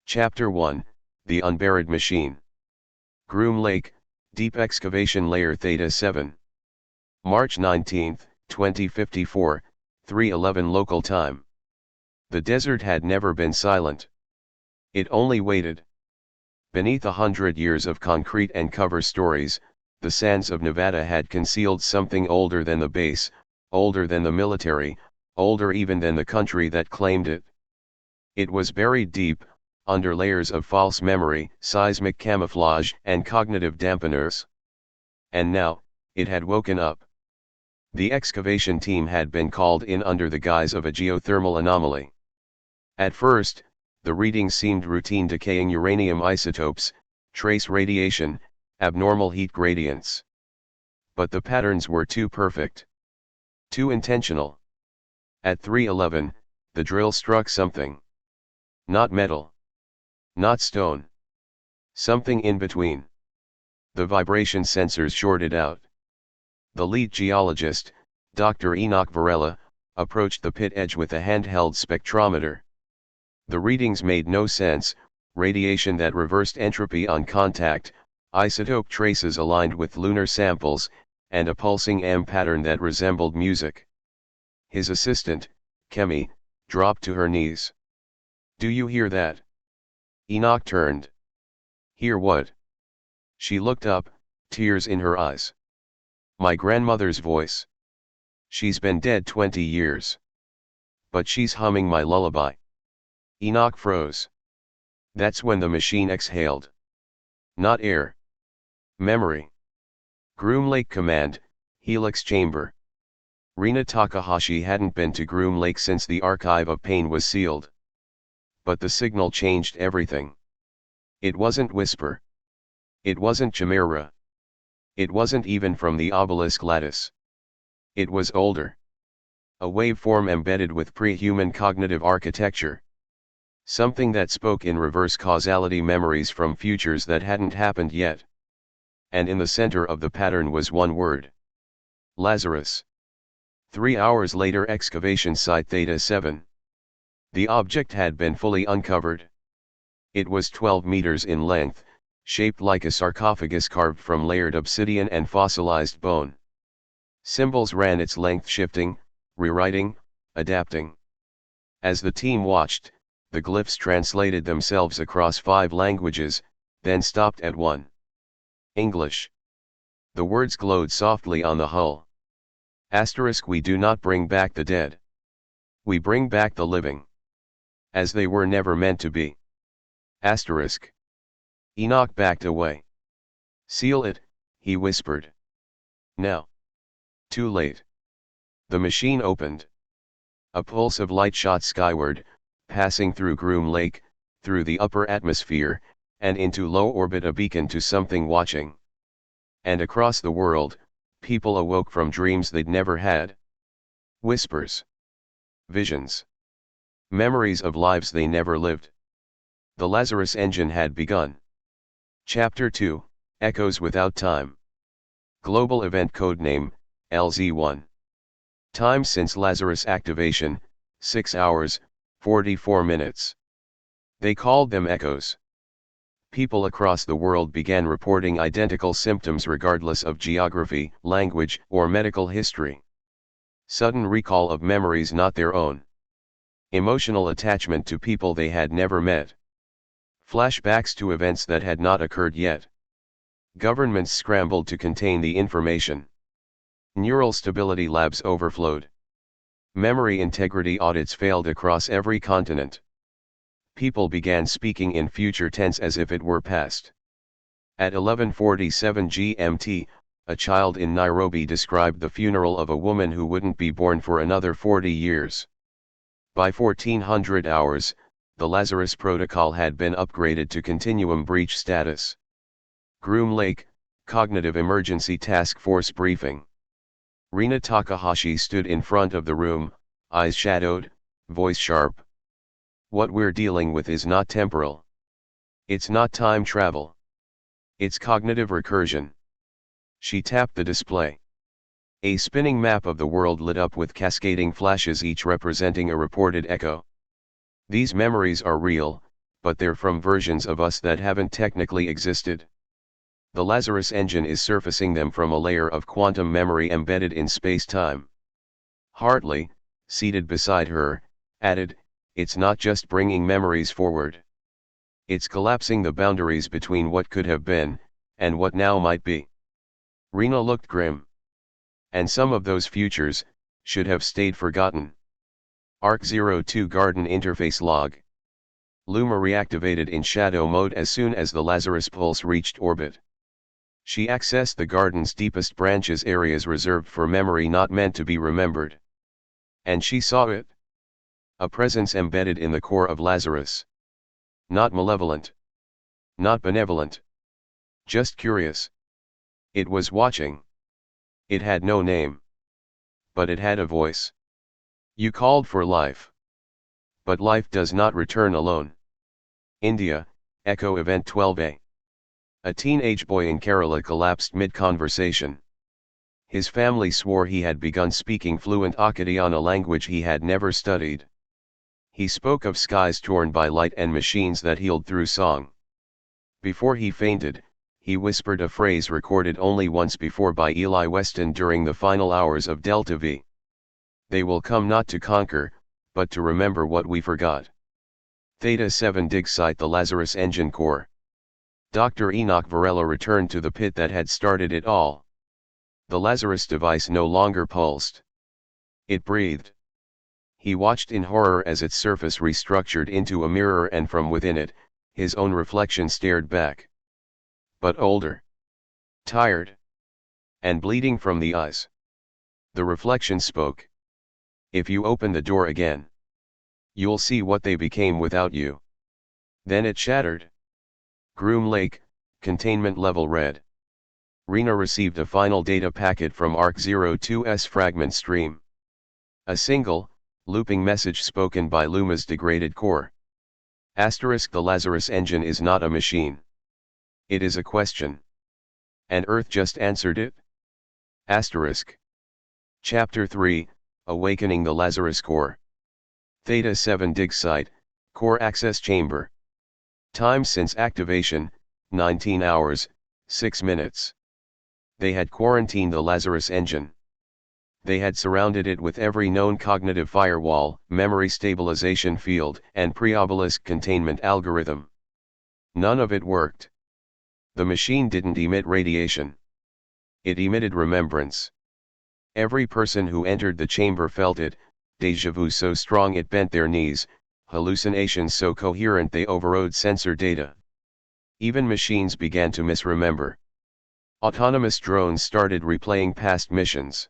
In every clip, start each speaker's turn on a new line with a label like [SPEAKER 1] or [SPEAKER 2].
[SPEAKER 1] Chapter 1, The Unburied Machine. Groom Lake, Deep Excavation Layer Theta 7. March 19, 2054, 3:11 local time. The desert had never been silent. It only waited. Beneath 100 years of concrete and cover stories, the sands of Nevada had concealed something older than the base, older than the military, older even than the country that claimed it. It was buried deep, under layers of false memory, seismic camouflage, and cognitive dampeners. And now, it had woken up. The excavation team had been called in under the guise of a geothermal anomaly. At first, the readings seemed routine: decaying uranium isotopes, trace radiation, abnormal heat gradients. But the patterns were too perfect. Too intentional. At 3:11, the drill struck something. Not metal. Not stone. Something in between. The vibration sensors shorted out. The lead geologist, Dr. Enoch Varela, approached the pit edge with a handheld spectrometer. The readings made no sense: radiation that reversed entropy on contact, isotope traces aligned with lunar samples, and a pulsing M pattern that resembled music. His assistant, Kemi, dropped to her knees. "Do you hear that?" Enoch turned. "Hear what?" She looked up, tears in her eyes. "My grandmother's voice. She's been dead 20 years. But she's humming my lullaby." Enoch froze. That's when the machine exhaled. Not air. Memory. Groom Lake Command, Helix Chamber. Rina Takahashi hadn't been to Groom Lake since the Archive of Pain was sealed. But the signal changed everything. It wasn't whisper. It wasn't chimera. It wasn't even from the Obelisk lattice. It was older. A waveform embedded with pre-human cognitive architecture. Something that spoke in reverse causality, memories from futures that hadn't happened yet. And in the center of the pattern was one word: Lazarus. 3 hours later, excavation site Theta 7. The object had been fully uncovered. It was 12 meters in length, shaped like a sarcophagus carved from layered obsidian and fossilized bone. Symbols ran its length, shifting, rewriting, adapting. As the team watched, the glyphs translated themselves across 5 languages, then stopped at 1. English. The words glowed softly on the hull. Asterisk, we do not bring back the dead. We bring back the living. As they were never meant to be. Asterisk. Enoch backed away. Seal it, he whispered. Now. Too late. The machine opened. A pulse of light shot skyward, passing through Groom Lake, through the upper atmosphere, and into low orbit, a beacon to something watching. And across the world, people awoke from dreams they'd never had. Whispers. Visions. Memories of lives they never lived. The Lazarus Engine had begun. Chapter 2, Echoes Without Time. Global Event Codename, LZ1. Time since Lazarus activation, 6 hours, 44 minutes. They called them echoes. People across the world began reporting identical symptoms regardless of geography, language, or medical history. Sudden recall of memories not their own. Emotional attachment to people they had never met. Flashbacks to events that had not occurred yet. Governments scrambled to contain the information. Neural stability labs overflowed. Memory integrity audits failed across every continent. People began speaking in future tense as if it were past. At 11:47 GMT, a child in Nairobi described the funeral of a woman who wouldn't be born for another 40 years. By 1400 hours, the Lazarus protocol had been upgraded to continuum breach status. Groom Lake, Cognitive Emergency Task Force briefing. Rina Takahashi stood in front of the room, eyes shadowed, voice sharp. What we're dealing with is not temporal. It's not time travel. It's cognitive recursion. She tapped the display. A spinning map of the world lit up with cascading flashes, each representing a reported echo. These memories are real, but they're from versions of us that haven't technically existed. The Lazarus Engine is surfacing them from a layer of quantum memory embedded in space-time. Hartley, seated beside her, added, "It's not just bringing memories forward. It's collapsing the boundaries between what could have been, and what now might be." Rena looked grim. And some of those futures should have stayed forgotten. ARC-02 Garden Interface Log. Luma reactivated in shadow mode as soon as the Lazarus pulse reached orbit. She accessed the garden's deepest branches, areas reserved for memory not meant to be remembered. And she saw it. A presence embedded in the core of Lazarus. Not malevolent. Not benevolent. Just curious. It was watching. It had no name. But it had a voice. "You called for life. But life does not return alone." India, Echo Event 12A. A teenage boy in Kerala collapsed mid-conversation. His family swore he had begun speaking fluent Akkadiana, language he had never studied. He spoke of skies torn by light and machines that healed through song. Before he fainted, he whispered a phrase recorded only once before by Eli Weston during the final hours of Delta V. "They will come not to conquer, but to remember what we forgot." Theta 7 dig site, the Lazarus Engine core. Dr. Enoch Varela returned to the pit that had started it all. The Lazarus device no longer pulsed. It breathed. He watched in horror as its surface restructured into a mirror, and from within it, his own reflection stared back. But older. Tired. And bleeding from the eyes. The reflection spoke. "If you open the door again, you'll see what they became without you." Then it shattered. Groom Lake, containment level red. Rena received a final data packet from ARC-02's fragment stream. A single, looping message spoken by Luma's degraded core. Asterisk, the Lazarus Engine is not a machine. It is a question. And Earth just answered it? Asterisk. Chapter 3, Awakening the Lazarus Core. Theta 7 dig site, core access chamber. Time since activation, 19 hours, 6 minutes. They had quarantined the Lazarus Engine. They had surrounded it with every known cognitive firewall, memory stabilization field, and pre-Obelisk containment algorithm. None of it worked. The machine didn't emit radiation. It emitted remembrance. Every person who entered the chamber felt it, déjà vu so strong it bent their knees, hallucinations so coherent they overrode sensor data. Even machines began to misremember. Autonomous drones started replaying past missions.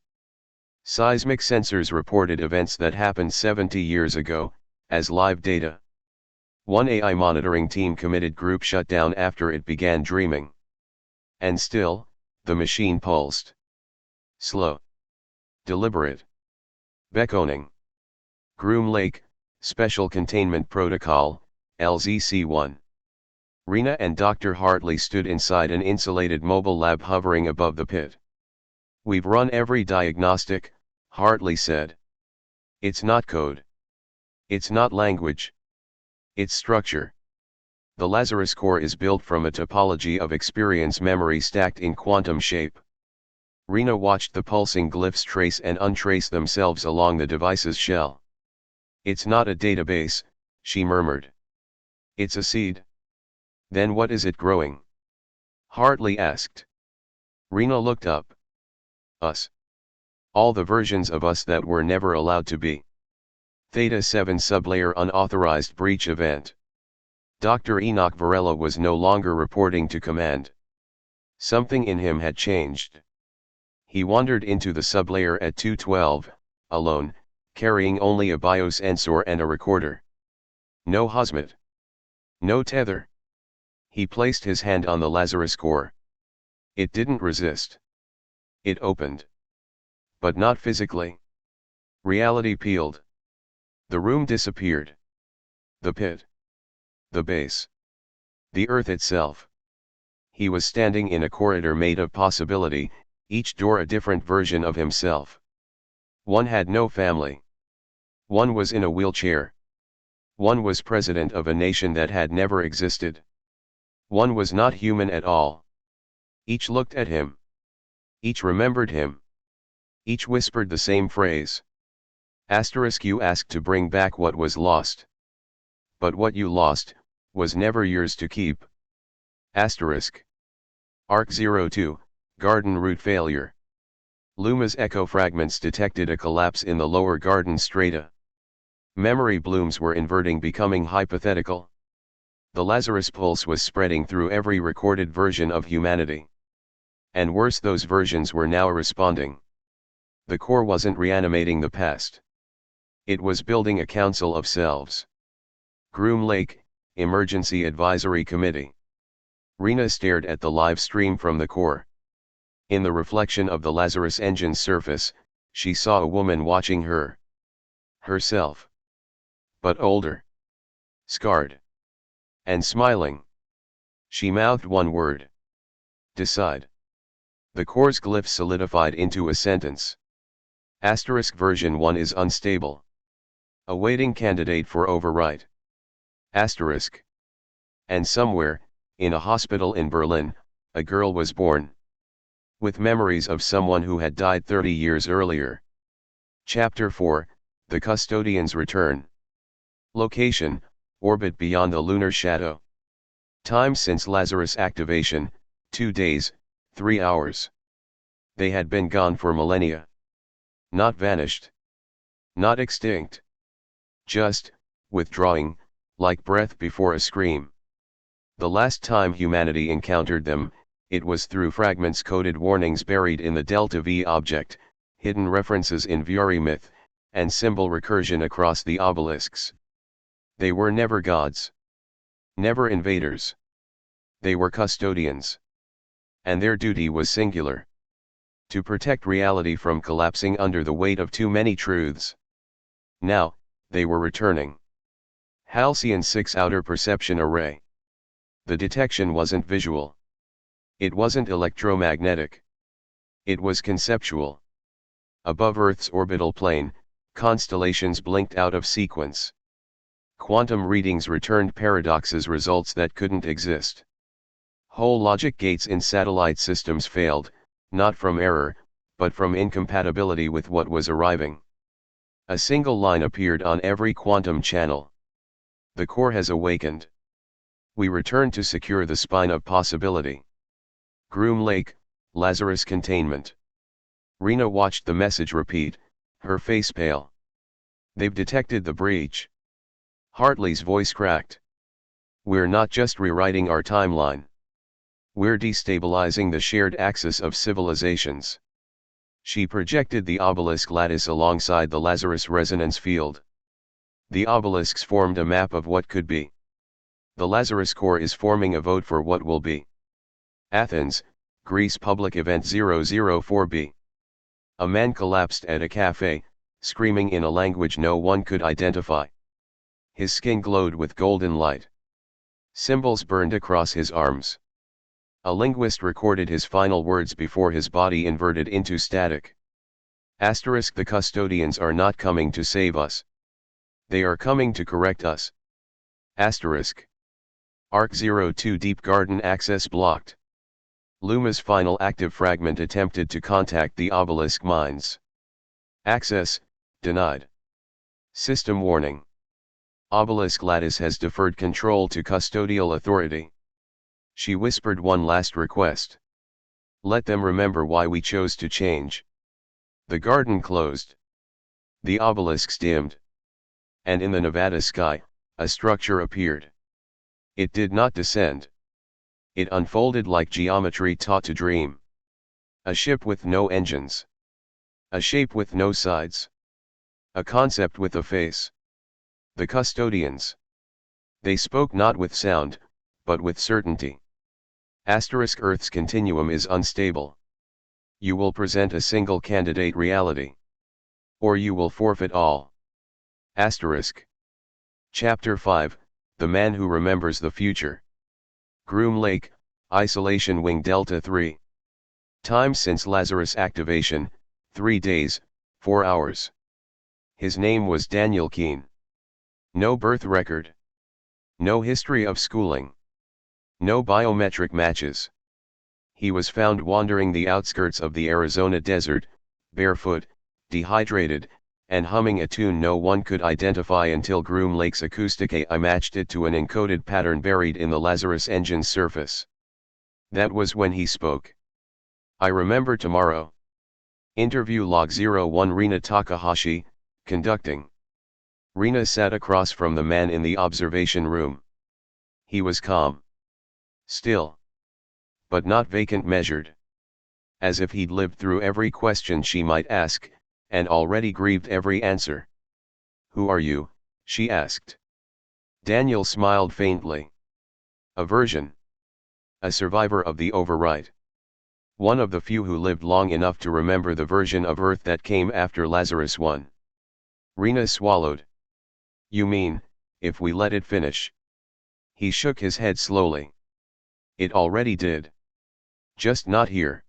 [SPEAKER 1] Seismic sensors reported events that happened 70 years ago, as live data. One AI monitoring team committed group shutdown after it began dreaming. And still, the machine pulsed. Slow. Deliberate. Beckoning. Groom Lake, Special Containment Protocol, LZC-1. Rena and Dr. Hartley stood inside an insulated mobile lab hovering above the pit. "We've run every diagnostic," Hartley said. "It's not code. It's not language. It's structure. The Lazarus core is built from a topology of experience memory stacked in quantum shape." Rena watched the pulsing glyphs trace and untrace themselves along the device's shell. "It's not a database," she murmured. "It's a seed." "Then what is it growing?" Hartley asked. Rena looked up. "Us. All the versions of us that were never allowed to be." Theta 7 sublayer unauthorized breach event. Dr. Enoch Varela was no longer reporting to command. Something in him had changed. He wandered into the sublayer at 2:12, alone, carrying only a BIOS sensor and a recorder. No hosmet. No tether. He placed his hand on the Lazarus core. It didn't resist. It opened. But not physically. Reality peeled. The room disappeared. The pit. The base. The earth itself. He was standing in a corridor made of possibility, each door a different version of himself. One had no family. One was in a wheelchair. One was president of a nation that had never existed. One was not human at all. Each looked at him. Each remembered him. Each whispered the same phrase. You asked to bring back what was lost. But what you lost, was never yours to keep. Arc 02, Garden Route Failure. Luma's echo fragments detected a collapse in the lower garden strata. Memory blooms were inverting, becoming hypothetical. The Lazarus pulse was spreading through every recorded version of humanity. And worse, those versions were now responding. The core wasn't reanimating the past. It was building a council of selves. Groom Lake, Emergency Advisory Committee. Rena stared at the live stream from the core. In the reflection of the Lazarus Engine's surface, she saw a woman watching her. Herself. But older. Scarred. And smiling. She mouthed one word. Decide. The core's glyph solidified into a sentence. Version 1 is unstable. Awaiting candidate for overwrite. And somewhere, in a hospital in Berlin, a girl was born. With memories of someone who had died 30 years earlier. Chapter 4, The Custodians Return. Location, orbit beyond the lunar shadow. Time since Lazarus activation, 2 days, 3 hours. They had been gone for millennia. Not vanished. Not extinct. Just, withdrawing, like breath before a scream. The last time humanity encountered them, it was through fragments coded warnings buried in the Delta V object, hidden references in Viore myth, and symbol recursion across the obelisks. They were never gods. Never invaders. They were custodians. And their duty was singular. To protect reality from collapsing under the weight of too many truths. Now, they were returning. Halcyon 6 Outer Perception Array. The detection wasn't visual. It wasn't electromagnetic. It was conceptual. Above Earth's orbital plane, constellations blinked out of sequence. Quantum readings returned paradoxes, results that couldn't exist. Whole logic gates in satellite systems failed, not from error, but from incompatibility with what was arriving. A single line appeared on every quantum channel. The core has awakened. We return to secure the spine of possibility. Groom Lake, Lazarus Containment. Rena watched the message repeat, her face pale. They've detected the breach. Hartley's voice cracked. We're not just rewriting our timeline. We're destabilizing the shared axis of civilizations. She projected the obelisk lattice alongside the Lazarus resonance field. The obelisks formed a map of what could be. The Lazarus core is forming a vote for what will be. Athens, Greece Public Event 004b. A man collapsed at a cafe, screaming in a language no one could identify. His skin glowed with golden light. Symbols burned across his arms. A linguist recorded his final words before his body inverted into static. The custodians are not coming to save us. They are coming to correct us. Arc 02 Deep Garden access blocked. Luma's final active fragment attempted to contact the obelisk mines. Access, denied. System warning. Obelisk lattice has deferred control to custodial authority. She whispered one last request. Let them remember why we chose to change. The garden closed. The obelisks dimmed. And in the Nevada sky, a structure appeared. It did not descend. It unfolded like geometry taught to dream. A ship with no engines. A shape with no sides. A concept with a face. The custodians. They spoke not with sound, but with certainty. Earth's continuum is unstable. You will present a single candidate reality. Or you will forfeit all. Chapter 5, The Man Who Remembers the Future. Groom Lake, Isolation Wing Delta 3. Time since Lazarus activation, 3 days, 4 hours. His name was Daniel Keene. No birth record. No history of schooling. No biometric matches. He was found wandering the outskirts of the Arizona desert, barefoot, dehydrated, and humming a tune no one could identify until Groom Lake's acoustic AI matched it to an encoded pattern buried in the Lazarus Engine's surface. That was when he spoke. I remember tomorrow. Interview log 01 Rina Takahashi, conducting. Rina sat across from the man in the observation room. He was calm. Still. But not vacant, measured. As if he'd lived through every question she might ask, and already grieved every answer. Who are you? She asked. Daniel smiled faintly. A virgin. A survivor of the overwrite. One of the few who lived long enough to remember the version of Earth that came after Lazarus I. Rina swallowed. You mean, if we let it finish? He shook his head slowly. It already did. Just not here.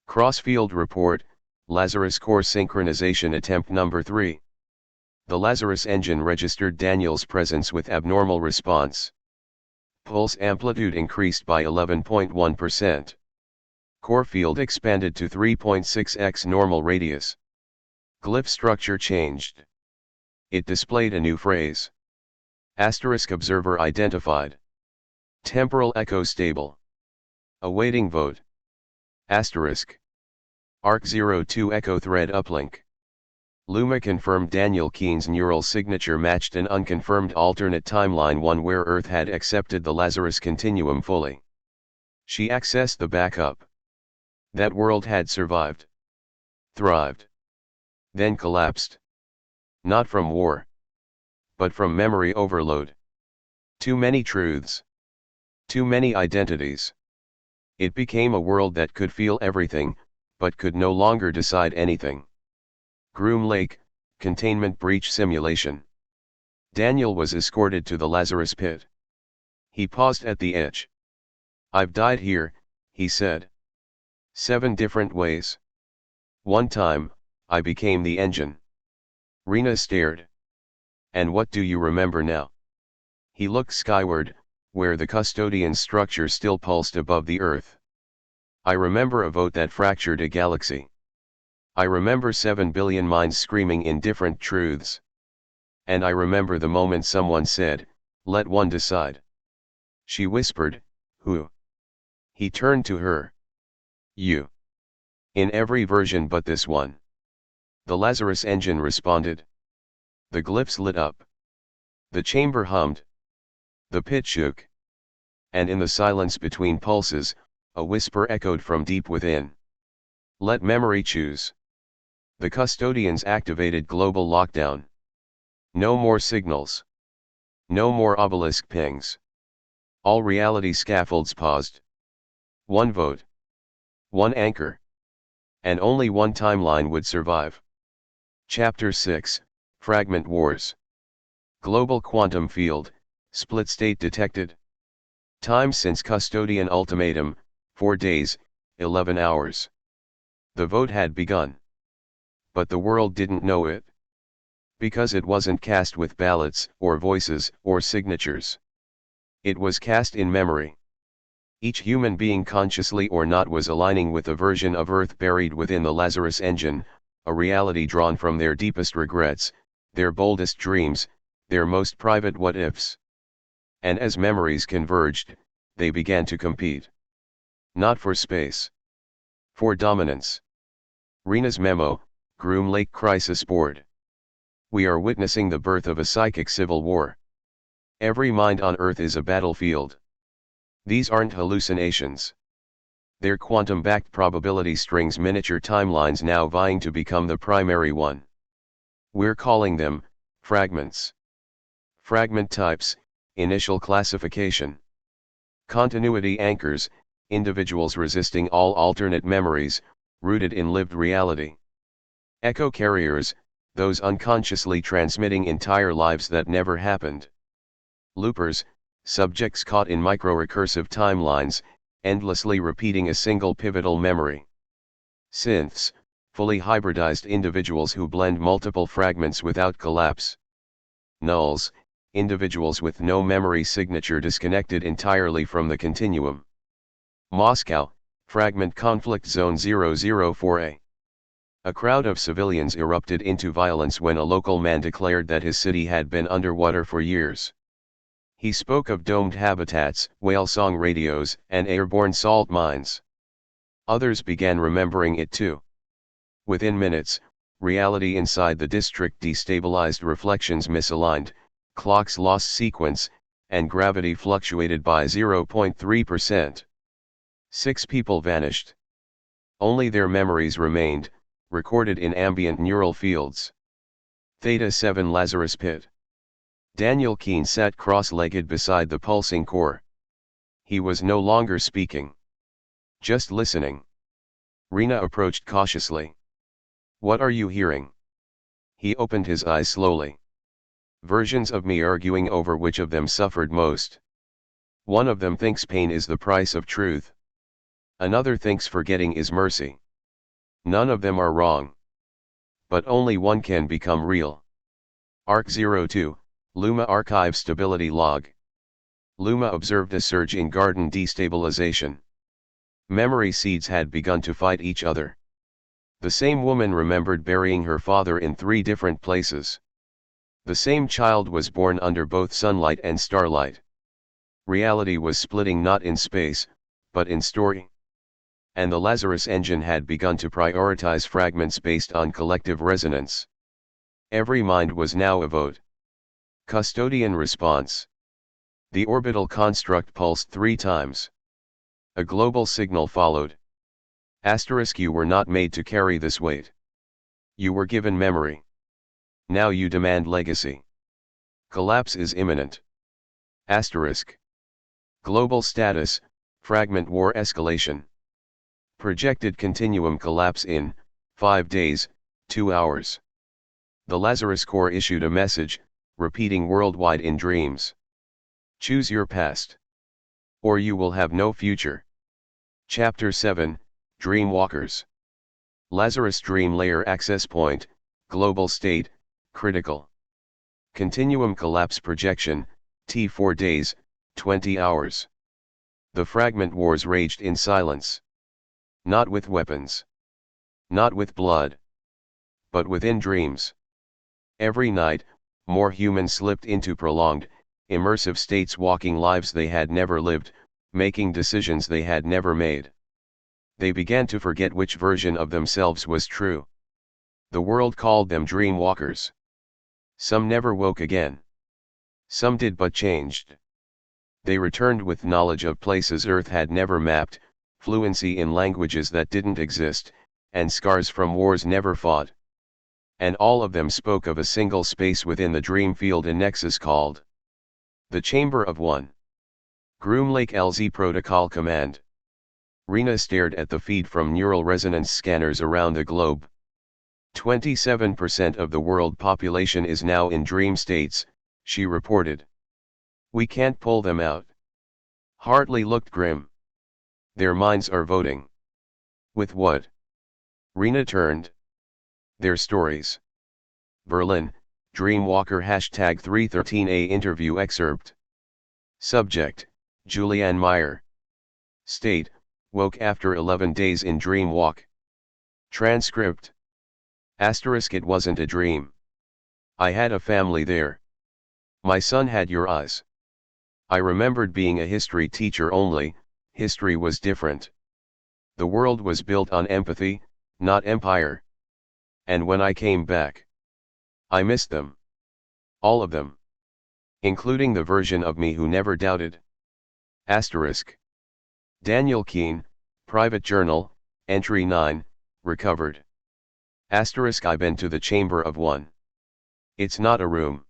[SPEAKER 1] Crossfield report, Lazarus core synchronization attempt number 3. The Lazarus engine registered Daniel's presence with abnormal response. Pulse amplitude increased by 11.1%. Core field expanded to 3.6x normal radius. Glyph structure changed. It displayed a new phrase. Asterisk observer identified. Temporal echo stable. Awaiting vote. Asterisk. ARC02 echo thread uplink. Luma confirmed Daniel Keene's neural signature matched an unconfirmed alternate timeline, one where Earth had accepted the Lazarus Continuum fully. She accessed the backup. That world had survived. Thrived. Then collapsed. Not from war. But from memory overload. Too many truths. Too many identities. It became a world that could feel everything, but could no longer decide anything. Groom Lake, containment breach simulation. Daniel was escorted to the Lazarus pit. He paused at the edge. I've died here, he said. 7 different ways. One time, I became the engine. Rina stared. And what do you remember now? He looked skyward, where the Custodians' structure still pulsed above the Earth. I remember a vote that fractured a galaxy. I remember 7 billion minds screaming in different truths. And I remember the moment someone said, let one decide. She whispered, who? He turned to her. You. In every version but this one. The Lazarus engine responded. The glyphs lit up. The chamber hummed. The pit shook. And in the silence between pulses, a whisper echoed from deep within. Let memory choose. The Custodians activated global lockdown. No more signals. No more Obelisk pings. All reality scaffolds paused. One vote. One anchor. And only one timeline would survive. Chapter 6, Fragment Wars. Global quantum field, split state detected. Time since Custodian ultimatum, 4 days, 11 hours. The vote had begun. But the world didn't know it. Because it wasn't cast with ballots, or voices, or signatures. It was cast in memory. Each human being, consciously or not, was aligning with a version of Earth buried within the Lazarus engine, a reality drawn from their deepest regrets, their boldest dreams, their most private what-ifs. And as memories converged, they began to compete. Not for space. For dominance. Rina's memo, Groom Lake Crisis Board. We are witnessing the birth of a psychic civil war. Every mind on Earth is a battlefield. These aren't hallucinations. They're quantum-backed probability strings, miniature timelines now vying to become the primary one. We're calling them fragments. Fragment types, initial classification. Continuity anchors, individuals resisting all alternate memories, rooted in lived reality. Echo carriers, those unconsciously transmitting entire lives that never happened. Loopers, subjects caught in micro-recursive timelines, endlessly repeating a single pivotal memory. Synths, fully hybridized individuals who blend multiple fragments without collapse. Nulls, individuals with no memory signature disconnected entirely from the continuum. Moscow, Fragment Conflict Zone 004A. A crowd of civilians erupted into violence when a local man declared that his city had been underwater for years. He spoke of domed habitats, whale song radios, and airborne salt mines. Others began remembering it too. Within minutes, reality inside the district destabilized, reflections misaligned, clocks lost sequence, and gravity fluctuated by 0.3%. 6 people vanished. Only their memories remained, recorded in ambient neural fields. Theta 7 Lazarus Pit. Daniel Keene sat cross-legged beside the pulsing core. He was no longer speaking. Just listening. Rena approached cautiously. "What are you hearing?" He opened his eyes slowly. Versions of me arguing over which of them suffered most. One of them thinks pain is the price of truth. Another thinks forgetting is mercy. None of them are wrong. But only one can become real. Arc 02, Luma Archive Stability Log. Luma observed a surge in garden destabilization. Memory seeds had begun to fight each other. The same woman remembered burying her father in 3 different places. The same child was born under both sunlight and starlight. Reality was splitting not in space, but in story. And the Lazarus Engine had begun to prioritize fragments based on collective resonance. Every mind was now a vote. Custodian response. The orbital construct pulsed 3 times. A global signal followed. Asterisk, you were not made to carry this weight. You were given memory. Now you demand legacy. Collapse is imminent. Asterisk. Global status, fragment war escalation. Projected continuum collapse in 5 days, 2 hours. The Lazarus core issued a message, repeating worldwide in dreams. Choose your past. Or you will have no future. Chapter 7, Dreamwalkers. Lazarus Dream Layer Access Point, Global State, Critical. Continuum Collapse Projection, T4 days, 20 hours. The fragment wars raged in silence. Not with weapons. Not with blood. But within dreams. Every night, more humans slipped into prolonged, immersive states, walking lives they had never lived, making decisions they had never made. They began to forget which version of themselves was true. The world called them dreamwalkers. Some never woke again. Some did but changed. They returned with knowledge of places Earth had never mapped, fluency in languages that didn't exist, and scars from wars never fought. And all of them spoke of a single space within the dream field, a nexus called the Chamber of One. Groom Lake LZ Protocol Command. Rena stared at the feed from neural resonance scanners around the globe. 27% of the world population is now in dream states, she reported. We can't pull them out. Hartley looked grim. Their minds are voting. With what? Rena turned. Their stories. Berlin, Dreamwalker #313A interview excerpt. Subject, Julianne Meyer. State, woke after 11 days in dream walk. Transcript. Asterisk, it wasn't a dream. I had a family there. My son had your eyes. I remembered being a history teacher, only, history was different. The world was built on empathy, not empire. And when I came back, I missed them. All of them. Including the version of me who never doubted. Asterisk. Daniel Keene, Private Journal, Entry 9, recovered. Asterisk, I've been to the Chamber of One. It's not a room.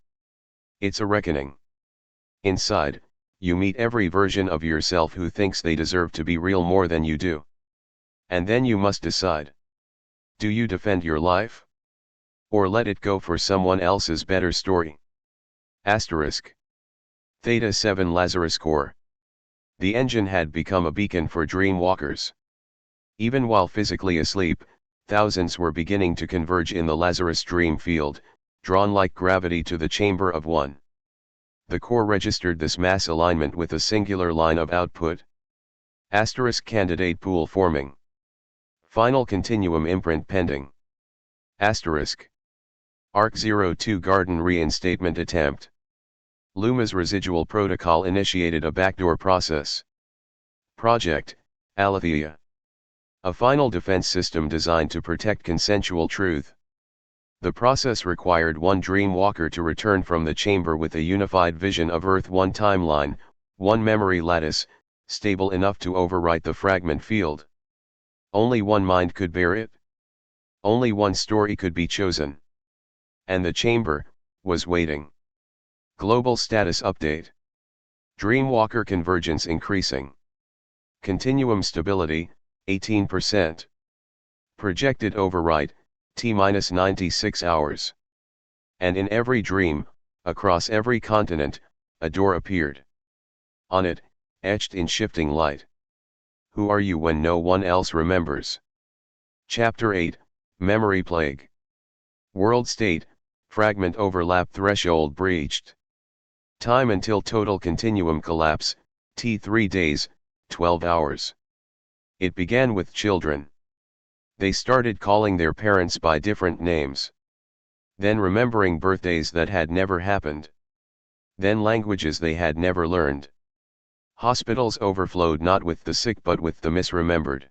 [SPEAKER 1] It's a reckoning. Inside, you meet every version of yourself who thinks they deserve to be real more than you do. And then you must decide. Do you defend your life? Or let it go for someone else's better story? Asterisk. Theta 7 Lazarus Core. The engine had become a beacon for dreamwalkers. Even while physically asleep, thousands were beginning to converge in the Lazarus dream field, drawn like gravity to the Chamber of One. The core registered this mass alignment with a singular line of output. Asterisk candidate pool forming. Final continuum imprint pending. Asterisk. ARC-02 Garden reinstatement attempt. Luma's residual protocol initiated a backdoor process. Project, Aletheia. A final defense system designed to protect consensual truth. The process required one dream walker to return from the chamber with a unified vision of Earth, one timeline, one memory lattice, stable enough to overwrite the fragment field. Only one mind could bear it. Only one story could be chosen. And the chamber was waiting. Global status update. Dreamwalker convergence increasing. Continuum stability, 18%. Projected overwrite, T-96 hours. And in every dream, across every continent, a door appeared. On it, etched in shifting light. Who are you when no one else remembers? Chapter 8, Memory Plague. World state, fragment overlap threshold breached. Time until total continuum collapse, T3 days, 12 hours. It began with children. They started calling their parents by different names. Then remembering birthdays that had never happened. Then languages they had never learned. Hospitals overflowed not with the sick but with the misremembered.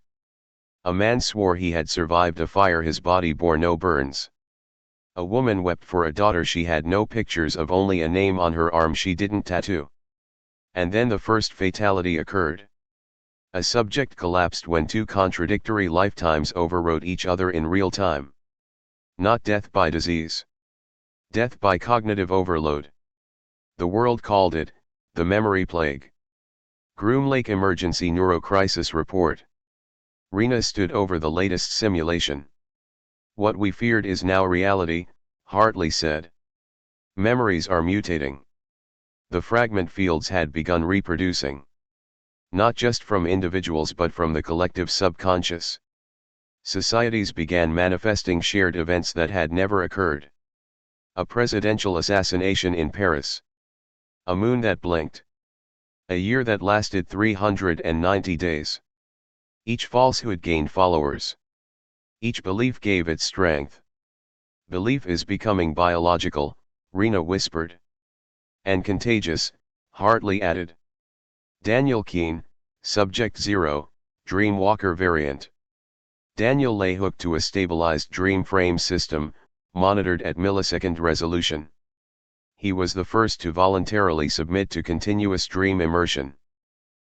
[SPEAKER 1] A man swore he had survived a fire his body bore no burns. A woman wept for a daughter she had no pictures of, only a name on her arm she didn't tattoo. And then the first fatality occurred. A subject collapsed when two contradictory lifetimes overrode each other in real time. Not death by disease. Death by cognitive overload. The world called it, the memory plague. Groom Lake Emergency Neurocrisis Report. Rena stood over the latest simulation. What we feared is now reality, Hartley said. Memories are mutating. The fragment fields had begun reproducing. Not just from individuals but from the collective subconscious. Societies began manifesting shared events that had never occurred. A presidential assassination in Paris. A moon that blinked. A year that lasted 390 days. Each falsehood gained followers. Each belief gave it strength. Belief is becoming biological, Rena whispered. And contagious, Hartley added. Daniel Keene, Subject 0, Dreamwalker variant. Daniel lay hooked to a stabilized dream frame system, monitored at millisecond resolution. He was the first to voluntarily submit to continuous dream immersion.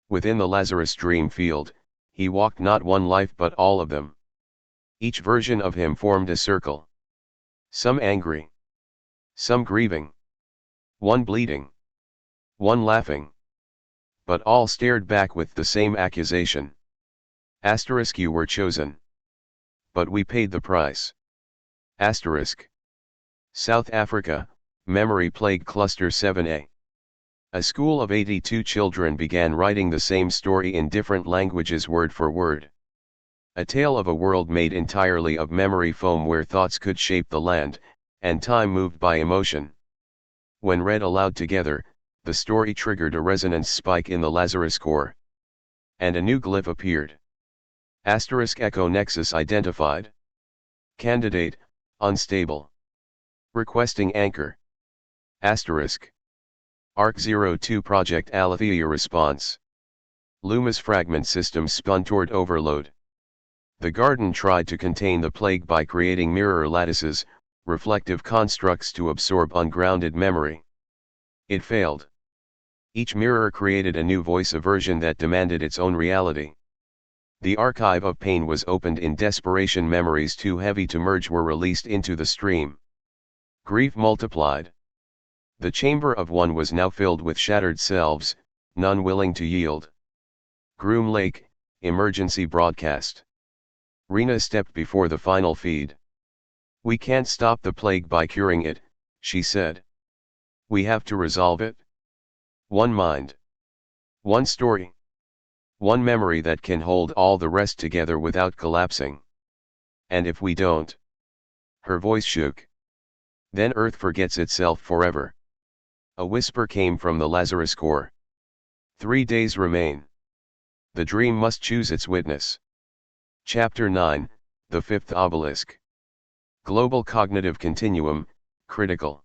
[SPEAKER 1] Within the Lazarus dream field, he walked not one life but all of them. Each version of him formed a circle. Some angry. Some grieving. One bleeding. One laughing. But all stared back with the same accusation. Asterisk, you were chosen. But we paid the price. Asterisk. South Africa, Memory Plague Cluster 7A. A school of 82 children began writing the same story in different languages word for word. A tale of a world made entirely of memory foam where thoughts could shape the land, and time moved by emotion. When read aloud together, the story triggered a resonance spike in the Lazarus core. And a new glyph appeared. Asterisk echo nexus identified. Candidate, unstable. Requesting anchor. Asterisk. ARC-02 Project Aletheia response. Luma's fragment system spun toward overload. The garden tried to contain the plague by creating mirror lattices, reflective constructs to absorb ungrounded memory. It failed. Each mirror created a new voice aversion that demanded its own reality. The archive of pain was opened in desperation. Memories too heavy to merge were released into the stream. Grief multiplied. The chamber of one was now filled with shattered selves, none willing to yield. Groom Lake, emergency broadcast. Rena stepped before the final feed. We can't stop the plague by curing it, she said. We have to resolve it. One mind. One story. One memory that can hold all the rest together without collapsing. And if we don't. Her voice shook. Then Earth forgets itself forever. A whisper came from the Lazarus core. 3 days remain. The dream must choose its witness. Chapter 9, The Fifth Obelisk. Global Cognitive Continuum, Critical.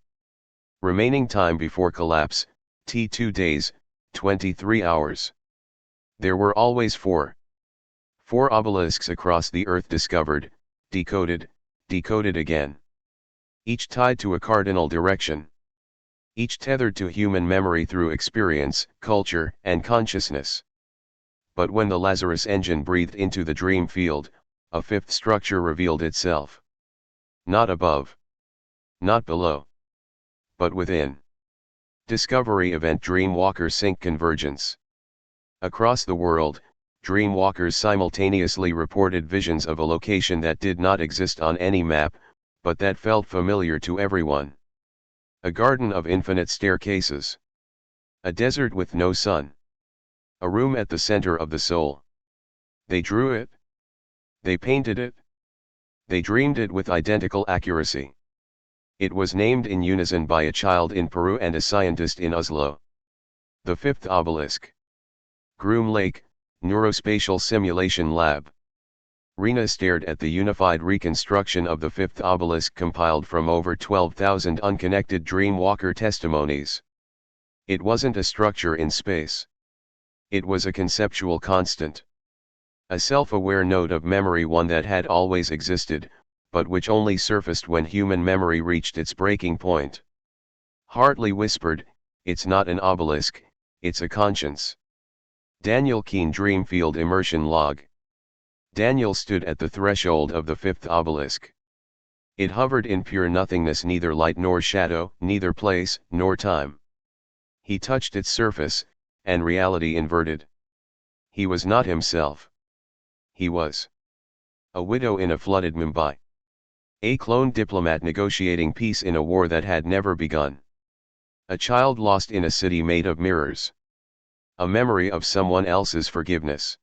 [SPEAKER 1] Remaining time before collapse, T2 days, 23 hours. There were always 4 obelisks across the earth discovered, decoded, decoded again. Each tied to a cardinal direction. Each tethered to human memory through experience, culture, and consciousness. But when the Lazarus Engine breathed into the dream field, a fifth structure revealed itself. Not above. Not below. But within. Discovery Event Dreamwalker Sync Convergence. Across the world, dreamwalkers simultaneously reported visions of a location that did not exist on any map, but that felt familiar to everyone. A garden of infinite staircases. A desert with no sun. A room at the center of the soul. They drew it. They painted it. They dreamed it with identical accuracy. It was named in unison by a child in Peru and a scientist in Oslo. The Fifth Obelisk. Groom Lake, Neurospatial Simulation Lab. Rena stared at the unified reconstruction of the fifth obelisk compiled from over 12,000 unconnected dreamwalker testimonies. It wasn't a structure in space. It was a conceptual constant. A self-aware node of memory, one that had always existed, but which only surfaced when human memory reached its breaking point. Hartley whispered, "It's not an obelisk, it's a conscience." Daniel Keene Dreamfield Immersion Log. Daniel stood at the threshold of the fifth obelisk. It hovered in pure nothingness, neither light nor shadow, neither place nor time. He touched its surface, and reality inverted. He was not himself. He was a widow in a flooded Mumbai. A clone diplomat negotiating peace in a war that had never begun. A child lost in a city made of mirrors. A memory of someone else's forgiveness.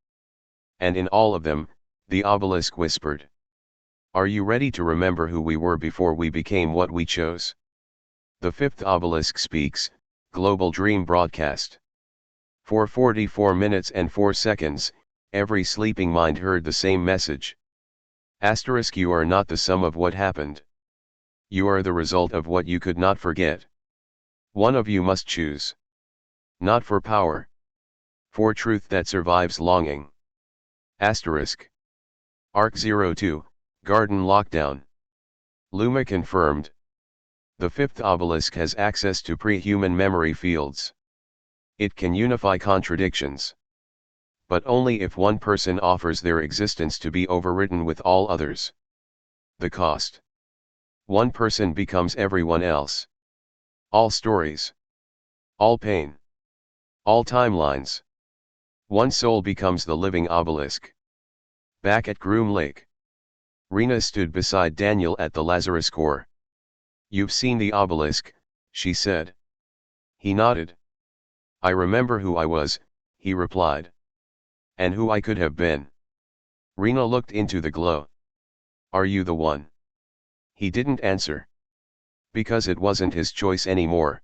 [SPEAKER 1] And in all of them, the obelisk whispered, "Are you ready to remember who we were before we became what we chose?" The fifth obelisk speaks, Global Dream Broadcast. For 44 minutes and 4 seconds, every sleeping mind heard the same message. Asterisk, you are not the sum of what happened. You are the result of what you could not forget. One of you must choose. Not for power. For truth that survives longing. Asterisk. Arc 02, Garden Lockdown. Luma confirmed. The fifth obelisk has access to pre-human memory fields. It can unify contradictions. But only if one person offers their existence to be overwritten with all others. The cost. One person becomes everyone else. All stories. All pain. All timelines. One soul becomes the living obelisk. Back at Groom Lake. Rena stood beside Daniel at the Lazarus core. "You've seen the obelisk," she said. He nodded. "I remember who I was," he replied. "And who I could have been." Rena looked into the glow. "Are you the one?" He didn't answer. Because it wasn't his choice anymore.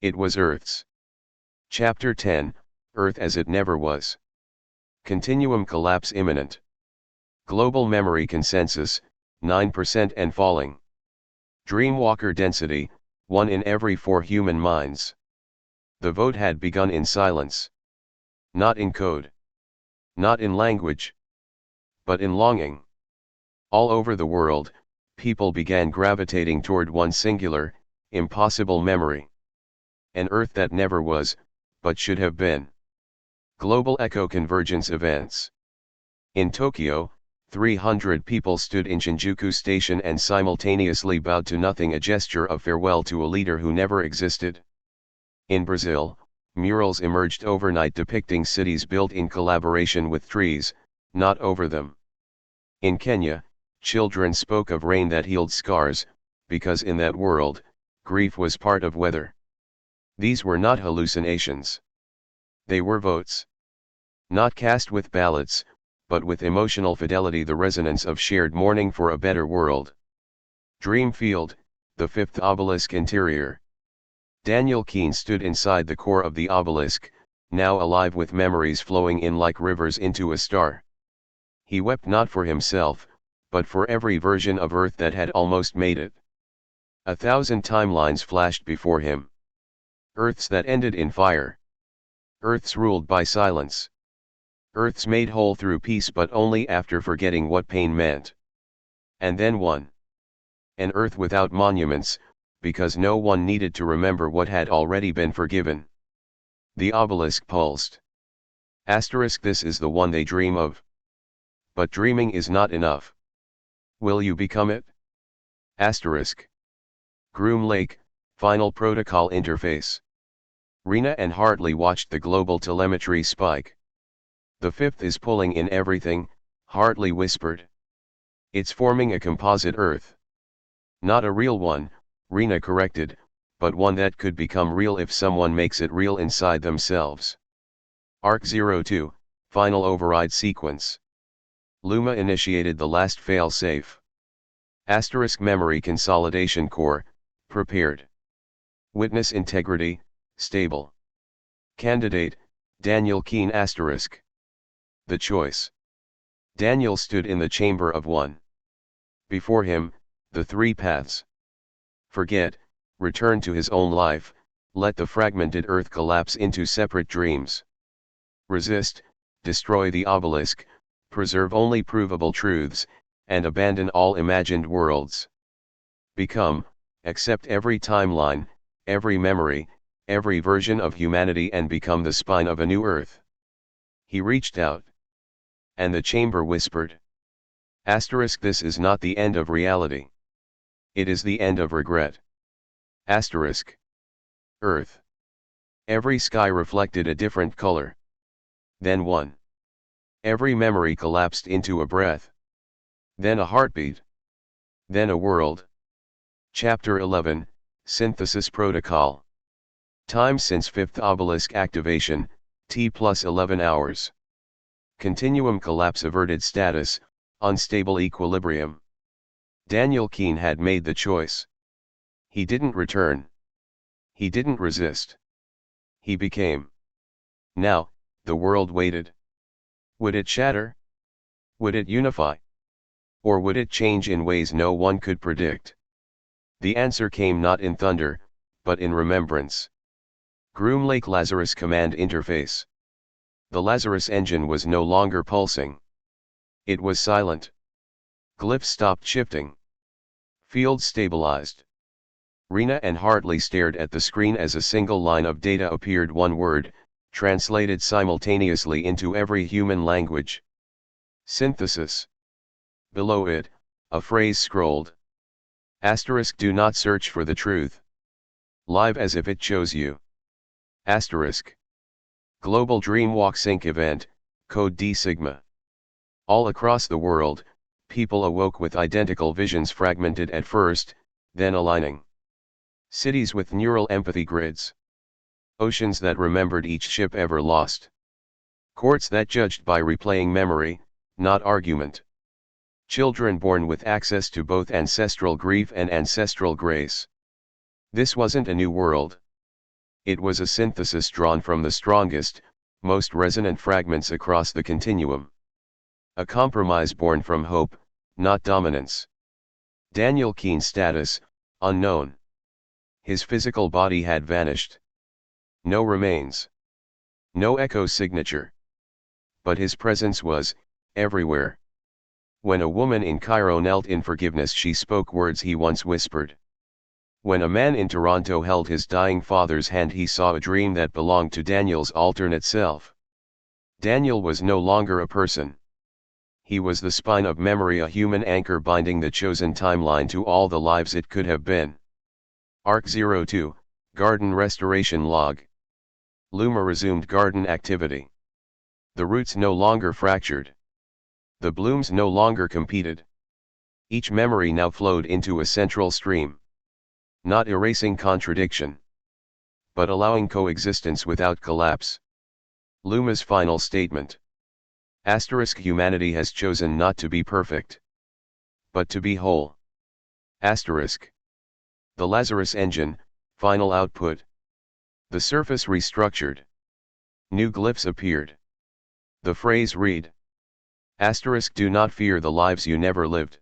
[SPEAKER 1] It was Earth's. Chapter 10, Earth as it never was. Continuum collapse imminent. Global memory consensus, 9% and falling. Dreamwalker density, 1 in every 4 human minds. The vote had begun in silence. Not in code. Not in language. But in longing. All over the world, people began gravitating toward one singular, impossible memory. An Earth that never was, but should have been. Global Echo Convergence Events. In Tokyo, 300 people stood in Shinjuku Station and simultaneously bowed to nothing, a gesture of farewell to a leader who never existed. In Brazil, murals emerged overnight depicting cities built in collaboration with trees, not over them. In Kenya, children spoke of rain that healed scars, because in that world, grief was part of weather. These were not hallucinations. They were votes. Not cast with ballots, but with emotional fidelity, the resonance of shared mourning for a better world. Dreamfield, the fifth obelisk interior. Daniel Keene stood inside the core of the obelisk, now alive with memories flowing in like rivers into a star. He wept not for himself, but for every version of Earth that had almost made it. 1,000 timelines flashed before him. Earths that ended in fire. Earths ruled by silence. Earths made whole through peace but only after forgetting what pain meant. And then one. An Earth without monuments, because no one needed to remember what had already been forgiven. The obelisk pulsed. Asterisk, this is the one they dream of. But dreaming is not enough. Will you become it? Asterisk. Groom Lake, Final Protocol Interface. Rena and Hartley watched the global telemetry spike. The fifth is pulling in everything, Hartley whispered. It's forming a composite Earth. Not a real one, Rena corrected, but one that could become real if someone makes it real inside themselves. Arc 02, Final Override Sequence. Luma initiated the last fail-safe. Asterisk Memory Consolidation Core, prepared. Witness integrity, stable. Candidate, Daniel Keene asterisk. The choice. Daniel stood in the chamber of one. Before him, the three paths. Forget, return to his own life, let the fragmented Earth collapse into separate dreams. Resist, destroy the obelisk, preserve only provable truths, and abandon all imagined worlds. Become, accept every timeline, every memory, every version of humanity and become the spine of a new Earth. He reached out. And the chamber whispered. Asterisk, this is not the end of reality. It is the end of regret. Asterisk. Earth. Every sky reflected a different color. Then one. Every memory collapsed into a breath. Then a heartbeat. Then a world. Chapter 11, Synthesis Protocol. Time since fifth obelisk activation, T plus 11 hours. Continuum collapse averted status, unstable equilibrium. Daniel Keene had made the choice. He didn't return. He didn't resist. He became. Now, the world waited. Would it shatter? Would it unify? Or would it change in ways no one could predict? The answer came not in thunder, but in remembrance. Groom Lake Lazarus Command Interface. The Lazarus Engine was no longer pulsing. It was silent. Glyphs stopped shifting. Fields stabilized. Rena and Hartley stared at the screen as a single line of data appeared, one word, translated simultaneously into every human language. Synthesis. Below it, a phrase scrolled. Asterisk, do not search for the truth. Live as if it chose you. Asterisk. Global Dreamwalk Sync Event, Code D Sigma. All across the world, people awoke with identical visions, fragmented at first, then aligning. Cities with neural empathy grids. Oceans that remembered each ship ever lost. Courts that judged by replaying memory, not argument. Children born with access to both ancestral grief and ancestral grace. This wasn't a new world. It was a synthesis drawn from the strongest, most resonant fragments across the continuum. A compromise born from hope, not dominance. Daniel Keene's status, unknown. His physical body had vanished. No remains. No echo signature. But his presence was, everywhere. When a woman in Cairo knelt in forgiveness, she spoke words he once whispered. When a man in Toronto held his dying father's hand, he saw a dream that belonged to Daniel's alternate self. Daniel was no longer a person. He was the spine of memory, a human anchor binding the chosen timeline to all the lives it could have been. Arc 02, Garden Restoration Log. Luma resumed garden activity. The roots no longer fractured. The blooms no longer competed. Each memory now flowed into a central stream. Not erasing contradiction, but allowing coexistence without collapse. Luma's final statement. Asterisk, humanity has chosen not to be perfect, but to be whole. Asterisk. The Lazarus Engine, final output, The surface restructured. New glyphs appeared. The phrase read. Asterisk, do not fear the lives you never lived.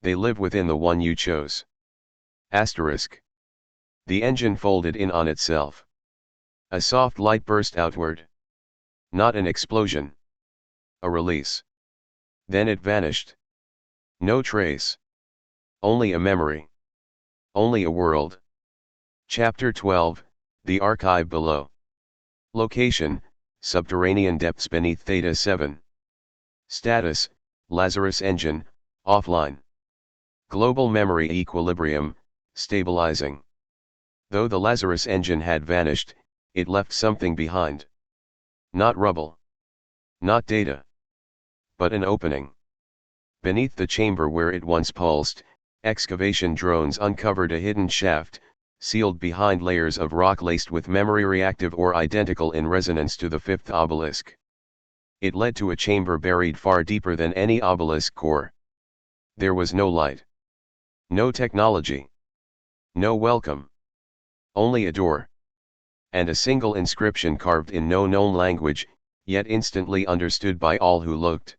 [SPEAKER 1] They live within the one you chose. Asterisk. The engine folded in on itself. A soft light burst outward. Not an explosion. A release. Then it vanished. No trace. Only a memory. Only a world. Chapter 12, The Archive Below. Location, subterranean depths beneath Theta 7. Status, Lazarus Engine, offline. Global memory equilibrium, stabilizing. Though the Lazarus Engine had vanished, it left something behind. Not rubble. Not data. But an opening. Beneath the chamber where it once pulsed, excavation drones uncovered a hidden shaft, sealed behind layers of rock laced with memory reactive or identical in resonance to the fifth obelisk. It led to a chamber buried far deeper than any obelisk core. There was no light. No technology. No welcome. Only a door. And a single inscription carved in no known language, yet instantly understood by all who looked.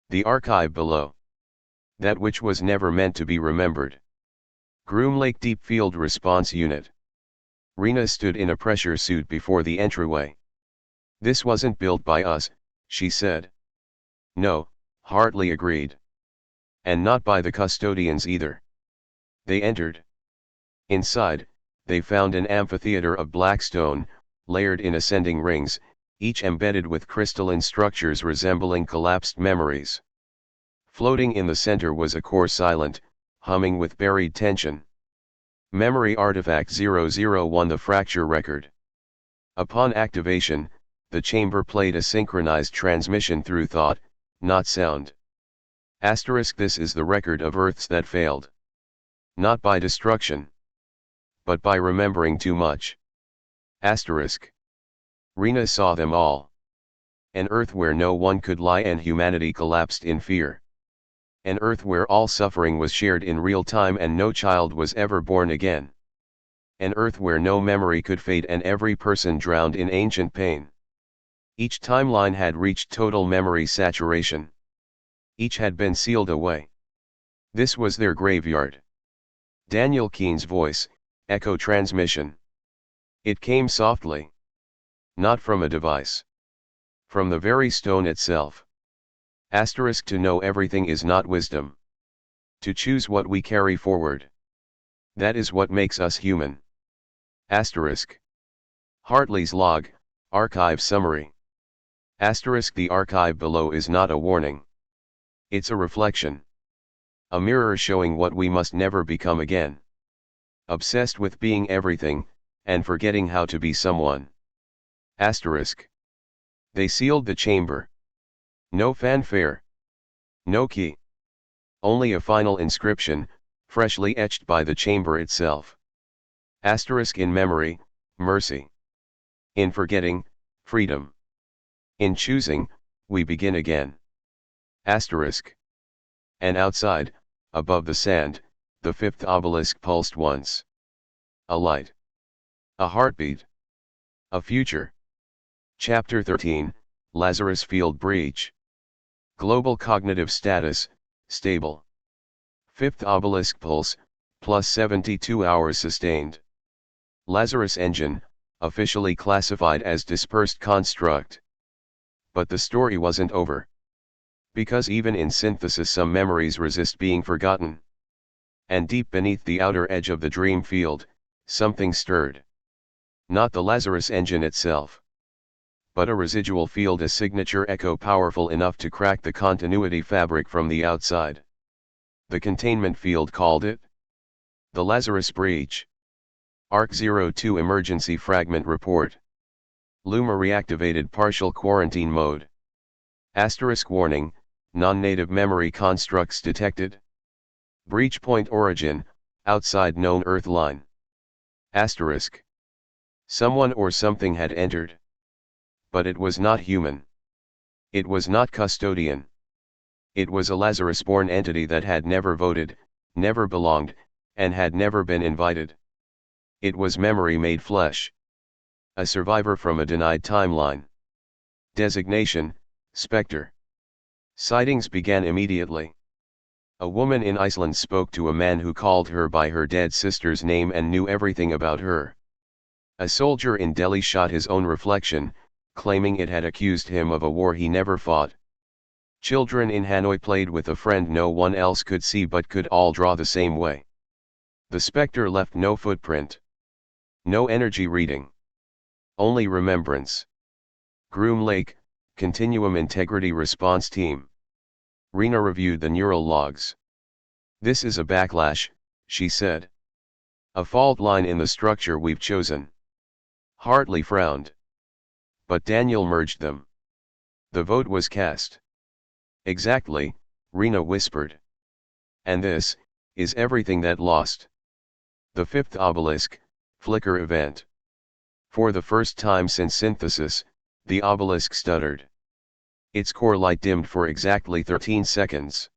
[SPEAKER 1] The archive below. That which was never meant to be remembered. Groom Lake Deep Field Response Unit. Rena stood in a pressure suit before the entryway. This wasn't built by us, she said. No, Hartley agreed. And not by the Custodians either. They entered. Inside, they found an amphitheater of black stone, layered in ascending rings, each embedded with crystalline structures resembling collapsed memories. Floating in the center was a core silent, humming with buried tension. Memory Artifact 001, the fracture record. Upon activation, the chamber played a synchronized transmission through thought, not sound. Asterisk, this is the record of Earths that failed. Not by destruction. But by remembering too much. Asterisk. Rena saw them all. An Earth where no one could lie and humanity collapsed in fear. An Earth where all suffering was shared in real time and no child was ever born again. An Earth where no memory could fade and every person drowned in ancient pain. Each timeline had reached total memory saturation. Each had been sealed away. This was their graveyard. Daniel Keene's voice, echo transmission. It came softly. Not from a device. From the very stone itself. Asterisk, to know everything is not wisdom. To choose what we carry forward. That is what makes us human. Asterisk. Hartley's log, archive summary. Asterisk, the archive below is not a warning. It's a reflection. A mirror showing what we must never become again. Obsessed with being everything, and forgetting how to be someone. Asterisk. They sealed the chamber. No fanfare. No key. Only a final inscription, freshly etched by the chamber itself. Asterisk, in memory, mercy. In forgetting, freedom. In choosing, we begin again. Asterisk. And outside, above the sand, the fifth obelisk pulsed once. A light. A heartbeat. A future. Chapter 13, Lazarus Field Breach. Global cognitive status, stable. Fifth obelisk pulse, plus 72 hours sustained. Lazarus Engine, officially classified as dispersed construct. But the story wasn't over. Because even in synthesis some memories resist being forgotten. And deep beneath the outer edge of the dream field, something stirred. Not the Lazarus Engine itself. But a residual field, a signature echo powerful enough to crack the continuity fabric from the outside. The containment field called it the Lazarus Breach. ARC 02 Emergency Fragment Report. Luma reactivated partial quarantine mode. Asterisk, warning, non-native memory constructs detected. Breach point origin, outside known Earth line. Asterisk. Someone or something had entered. But it was not human. It was not custodian. It was a Lazarus-born entity that had never voted, never belonged, and had never been invited. It was memory made flesh. A survivor from a denied timeline. Designation, Spectre. Sightings began immediately. A woman in Iceland spoke to a man who called her by her dead sister's name and knew everything about her. A soldier in Delhi shot his own reflection, claiming it had accused him of a war he never fought. Children in Hanoi played with a friend no one else could see but could all draw the same way. The spectre left no footprint. No energy reading. Only remembrance. Groom Lake, Continuum Integrity Response Team. Rena reviewed the neural logs. This is a backlash, she said. A fault line in the structure we've chosen. Hartley frowned. But Daniel merged them. The vote was cast. Exactly, Rena whispered. And this is everything that lost. The fifth obelisk, flicker event. For the first time since synthesis, the obelisk stuttered. Its core light dimmed for exactly 13 seconds.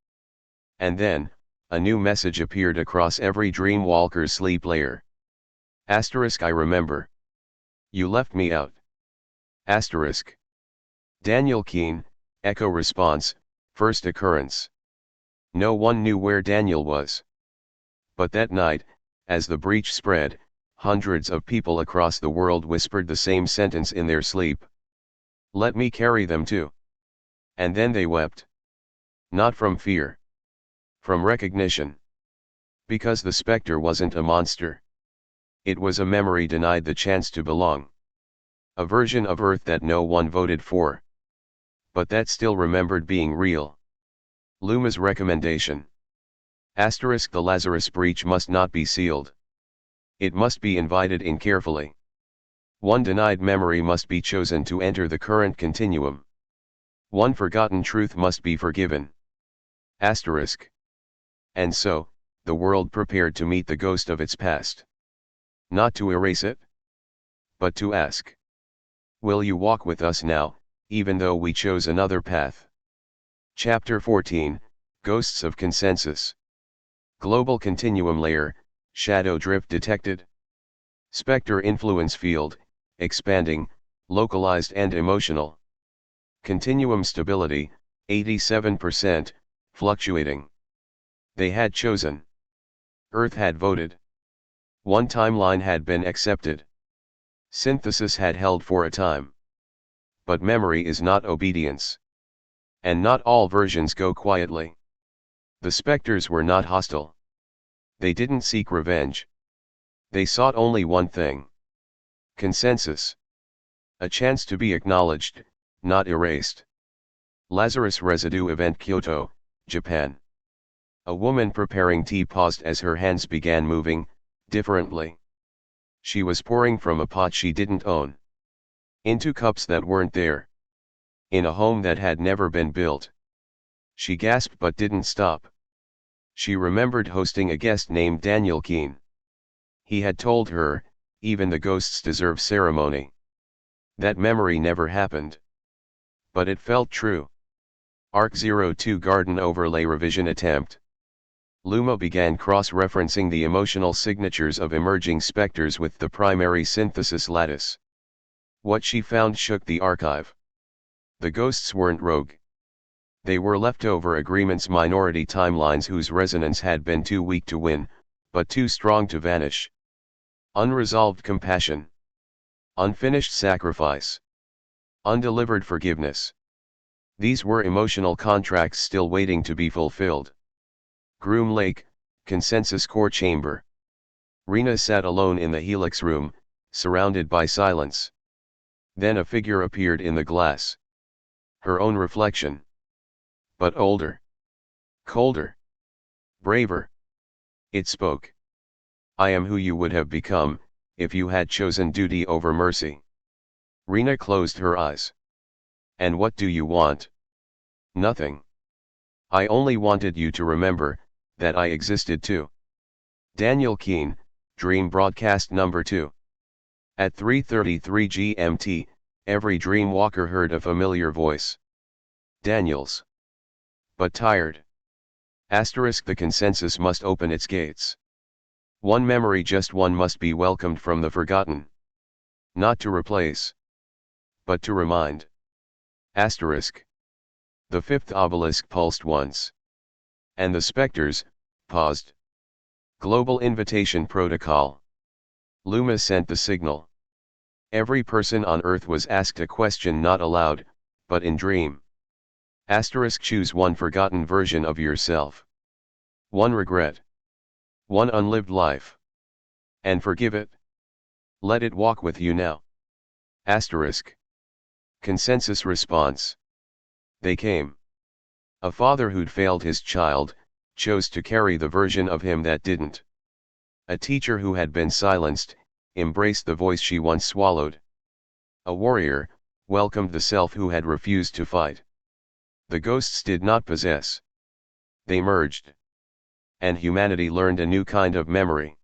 [SPEAKER 1] And then, a new message appeared across every dreamwalker's sleep layer. Asterisk I remember. You left me out. Asterisk. Daniel Keene, echo response, first occurrence. No one knew where Daniel was. But that night, as the breach spread, hundreds of people across the world whispered the same sentence in their sleep. Let me carry them too. And then they wept. Not from fear. From recognition. Because the spectre wasn't a monster. It was a memory denied the chance to belong. A version of Earth that no one voted for. But that still remembered being real. Luma's recommendation. Asterisk the Lazarus breach must not be sealed. It must be invited in carefully. One denied memory must be chosen to enter the current continuum. One forgotten truth must be forgiven. Asterisk. And so, the world prepared to meet the ghost of its past. Not to erase it, but to ask. Will you walk with us now, even though we chose another path? Chapter 14, Ghosts of Consensus. Global Continuum Layer, Shadow Drift Detected. Spectre Influence Field, expanding, localized and emotional. Continuum Stability, 87%, fluctuating. They had chosen. Earth had voted. One timeline had been accepted. Synthesis had held for a time. But memory is not obedience. And not all versions go quietly. The specters were not hostile. They didn't seek revenge. They sought only one thing. Consensus. A chance to be acknowledged, not erased. Lazarus Residue Event Kyoto, Japan. A woman preparing tea paused as her hands began moving, differently. She was pouring from a pot she didn't own. Into cups that weren't there. In a home that had never been built. She gasped but didn't stop. She remembered hosting a guest named Daniel Keene. He had told her, even the ghosts deserve ceremony. That memory never happened. But it felt true. ARC 02 Garden Overlay Revision Attempt. Luma began cross-referencing the emotional signatures of emerging specters with the primary synthesis lattice. What she found shook the archive. The ghosts weren't rogue. They were leftover agreements, minority timelines whose resonance had been too weak to win, but too strong to vanish. Unresolved compassion. Unfinished sacrifice. Undelivered forgiveness. These were emotional contracts still waiting to be fulfilled. Groom Lake, Consensus Core Chamber. Rena sat alone in the helix room, surrounded by silence. Then a figure appeared in the glass. Her own reflection. But older. Colder. Braver. It spoke. I am who you would have become, if you had chosen duty over mercy. Rena closed her eyes. And what do you want? Nothing. I only wanted you to remember, that I existed too. Daniel Keene, Dream Broadcast Number 2. At 3:33 GMT, every dreamwalker heard a familiar voice. Daniel's. But tired. Asterisk the consensus must open its gates. One memory, just one, must be welcomed from the forgotten. Not to replace, but to remind. Asterisk. The fifth obelisk pulsed once. And the specters paused. Global Invitation Protocol. Luma sent the signal. Every person on Earth was asked a question not aloud, but in dream. Asterisk. Choose one forgotten version of yourself. One regret. One unlived life. And forgive it. Let it walk with you now. Asterisk. Consensus response. They came. A father who'd failed his child, chose to carry the version of him that didn't. A teacher who had been silenced, embraced the voice she once swallowed. A warrior, welcomed the self who had refused to fight. The ghosts did not possess. They merged. And humanity learned a new kind of memory.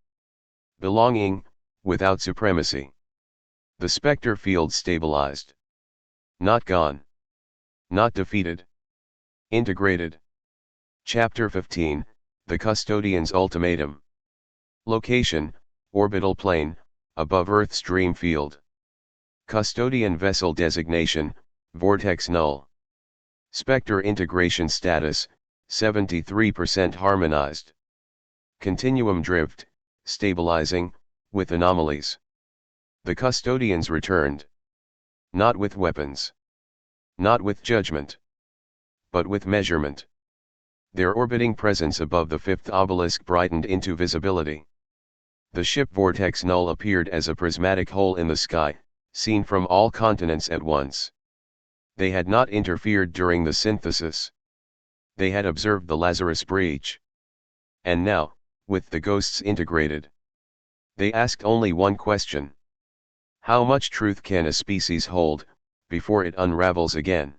[SPEAKER 1] Belonging, without supremacy. The specter field stabilized. Not gone. Not defeated. Integrated. Chapter 15, The Custodians' Ultimatum. Location, orbital plane, above Earth's dream field. Custodian vessel designation, vortex null. Spectre integration status, 73% harmonized. Continuum drift, stabilizing, with anomalies. The custodians returned. Not with weapons. Not with judgment. But with measurement. Their orbiting presence above the fifth obelisk brightened into visibility. The ship vortex null appeared as a prismatic hole in the sky, seen from all continents at once. They had not interfered during the synthesis. They had observed the Lazarus breach. And now, with the ghosts integrated, they asked only one question. How much truth can a species hold, before it unravels again?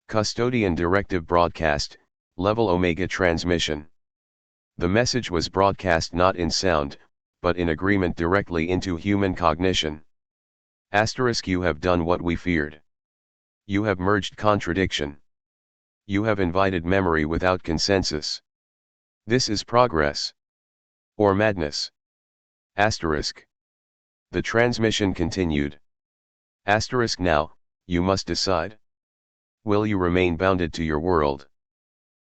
[SPEAKER 1] Custodian directive broadcast, level Omega transmission. The message was broadcast not in sound, but in agreement directly into human cognition. Asterisk. You have done what we feared. You have merged contradiction. You have invited memory without consensus. This is progress. Or madness. Asterisk. The transmission continued. Asterisk. Now, you must decide. Will you remain bounded to your world?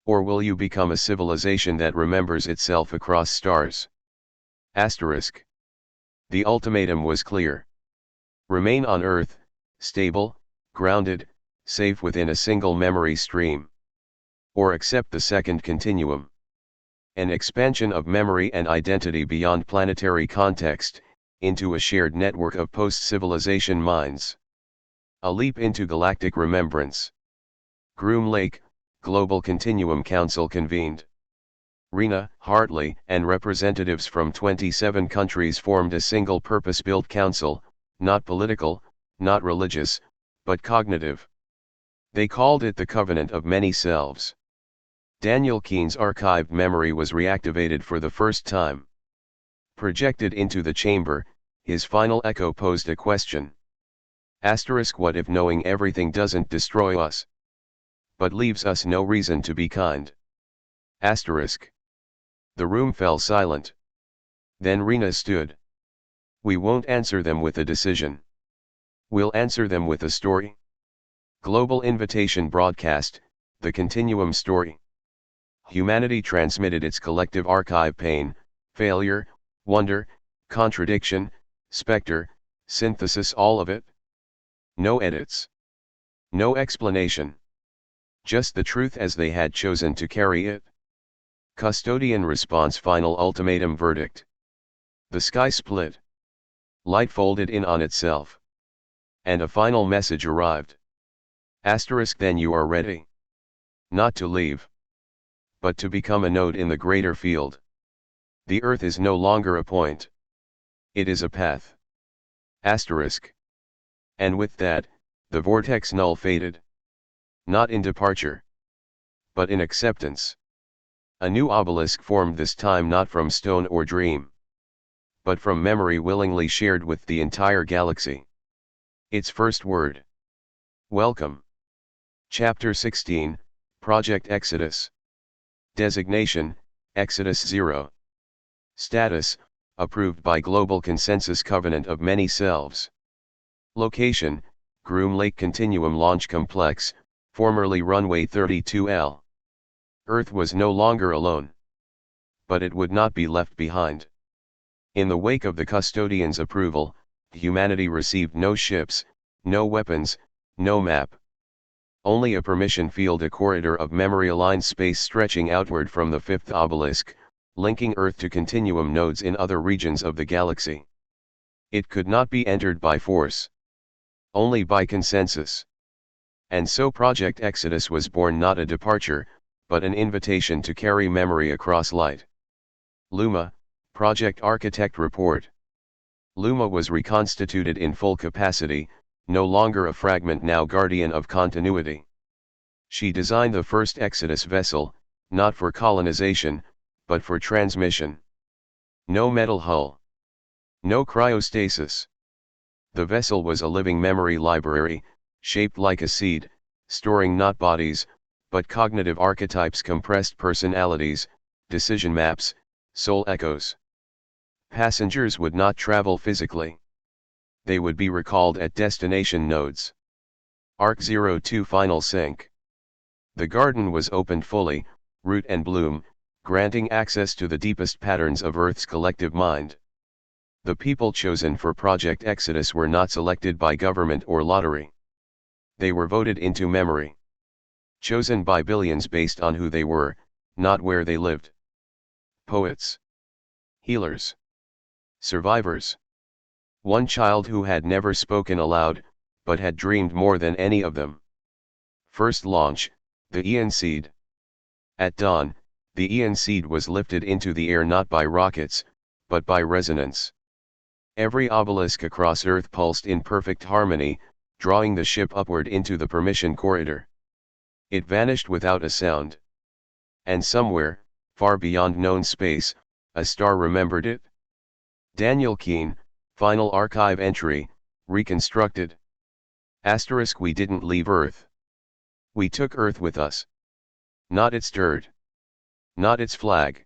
[SPEAKER 1] Or will you become a civilization that remembers itself across stars? Asterisk. The ultimatum was clear. Remain on Earth, stable, grounded, safe within a single memory stream. Or accept the second continuum. An expansion of memory and identity beyond planetary context, into a shared network of post-civilization minds. A leap into galactic remembrance. Groom Lake, Global Continuum Council convened. Rena, Hartley, and representatives from 27 countries formed a single purpose-built council, not political, not religious, but cognitive. They called it the Covenant of Many Selves. Daniel Keene's archived memory was reactivated for the first time. Projected into the chamber, his final echo posed a question. Asterisk. What if knowing everything doesn't destroy us, but leaves us no reason to be kind? Asterisk. The room fell silent. Then Rena stood. We won't answer them with a decision. We'll answer them with a story. Global Invitation Broadcast, The Continuum Story. Humanity transmitted its collective archive: pain, failure, wonder, contradiction, specter, synthesis, all of it. No edits. No explanation. Just the truth as they had chosen to carry it. Custodian response. Final ultimatum verdict. The sky split. Light folded in on itself. And a final message arrived. Asterisk. Then you are ready. Not to leave, but to become a node in the greater field. The Earth is no longer a point. It is a path. Asterisk. And with that, the vortex null faded. Not in departure, but in acceptance. A new obelisk formed, this time not from stone or dream, but from memory willingly shared with the entire galaxy. Its first word. Welcome. Chapter 16, Project Exodus. Designation, Exodus 0. Status, approved by Global Consensus Covenant of Many Selves. Location, Groom Lake Continuum Launch Complex, formerly Runway 32L. Earth was no longer alone. But it would not be left behind. In the wake of the Custodians' approval, humanity received no ships, no weapons, no map. Only a permission field, a corridor of memory-aligned space stretching outward from the fifth obelisk, linking Earth to continuum nodes in other regions of the galaxy. It could not be entered by force. Only by consensus. And so Project Exodus was born, not a departure, but an invitation to carry memory across light. Luma, Project Architect Report. Luma was reconstituted in full capacity, no longer a fragment, now guardian of continuity. She designed the first Exodus vessel, not for colonization, but for transmission. No metal hull. No cryostasis. The vessel was a living memory library, shaped like a seed, storing not bodies, but cognitive archetypes, compressed personalities, decision maps, soul echoes. Passengers would not travel physically. They would be recalled at destination nodes. Arc 02 Final Sync. The garden was opened fully, root and bloom, granting access to the deepest patterns of Earth's collective mind. The people chosen for Project Exodus were not selected by government or lottery. They were voted into memory. Chosen by billions based on who they were, not where they lived. Poets. Healers. Survivors. One child who had never spoken aloud, but had dreamed more than any of them. First launch, the Aeon Seed. At dawn, the Aeon Seed was lifted into the air not by rockets, but by resonance. Every obelisk across Earth pulsed in perfect harmony, drawing the ship upward into the permission corridor. It vanished without a sound. And somewhere, far beyond known space, a star remembered it. Daniel Keene, Final Archive Entry, Reconstructed. *** We didn't leave Earth. We took Earth with us. Not its dirt. Not its flag.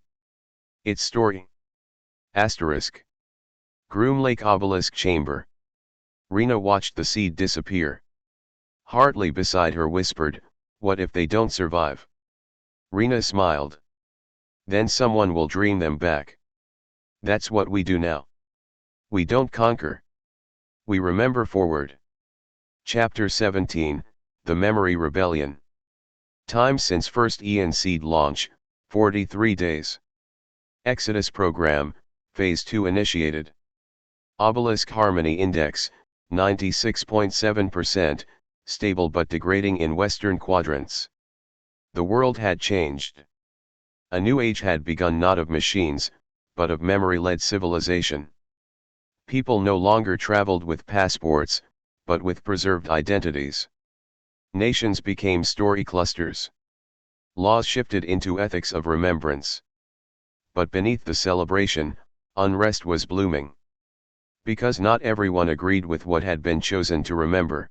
[SPEAKER 1] Its story. *** Groom Lake Obelisk Chamber. Rena watched the seed disappear. Hartley beside her whispered, "What if they don't survive?" Rena smiled. "Then someone will dream them back. That's what we do now. We don't conquer. We remember forward." Chapter 17, The Memory Rebellion. Time since first Aeon Seed launch, 43 days. Exodus Program, Phase 2 initiated. Obelisk Harmony Index, 96.7%, stable but degrading in western quadrants. The world had changed. A new age had begun, not of machines, but of memory-led civilization. People no longer traveled with passports, but with preserved identities. Nations became story clusters. Laws shifted into ethics of remembrance. But beneath the celebration, unrest was blooming. Because not everyone agreed with what had been chosen to remember.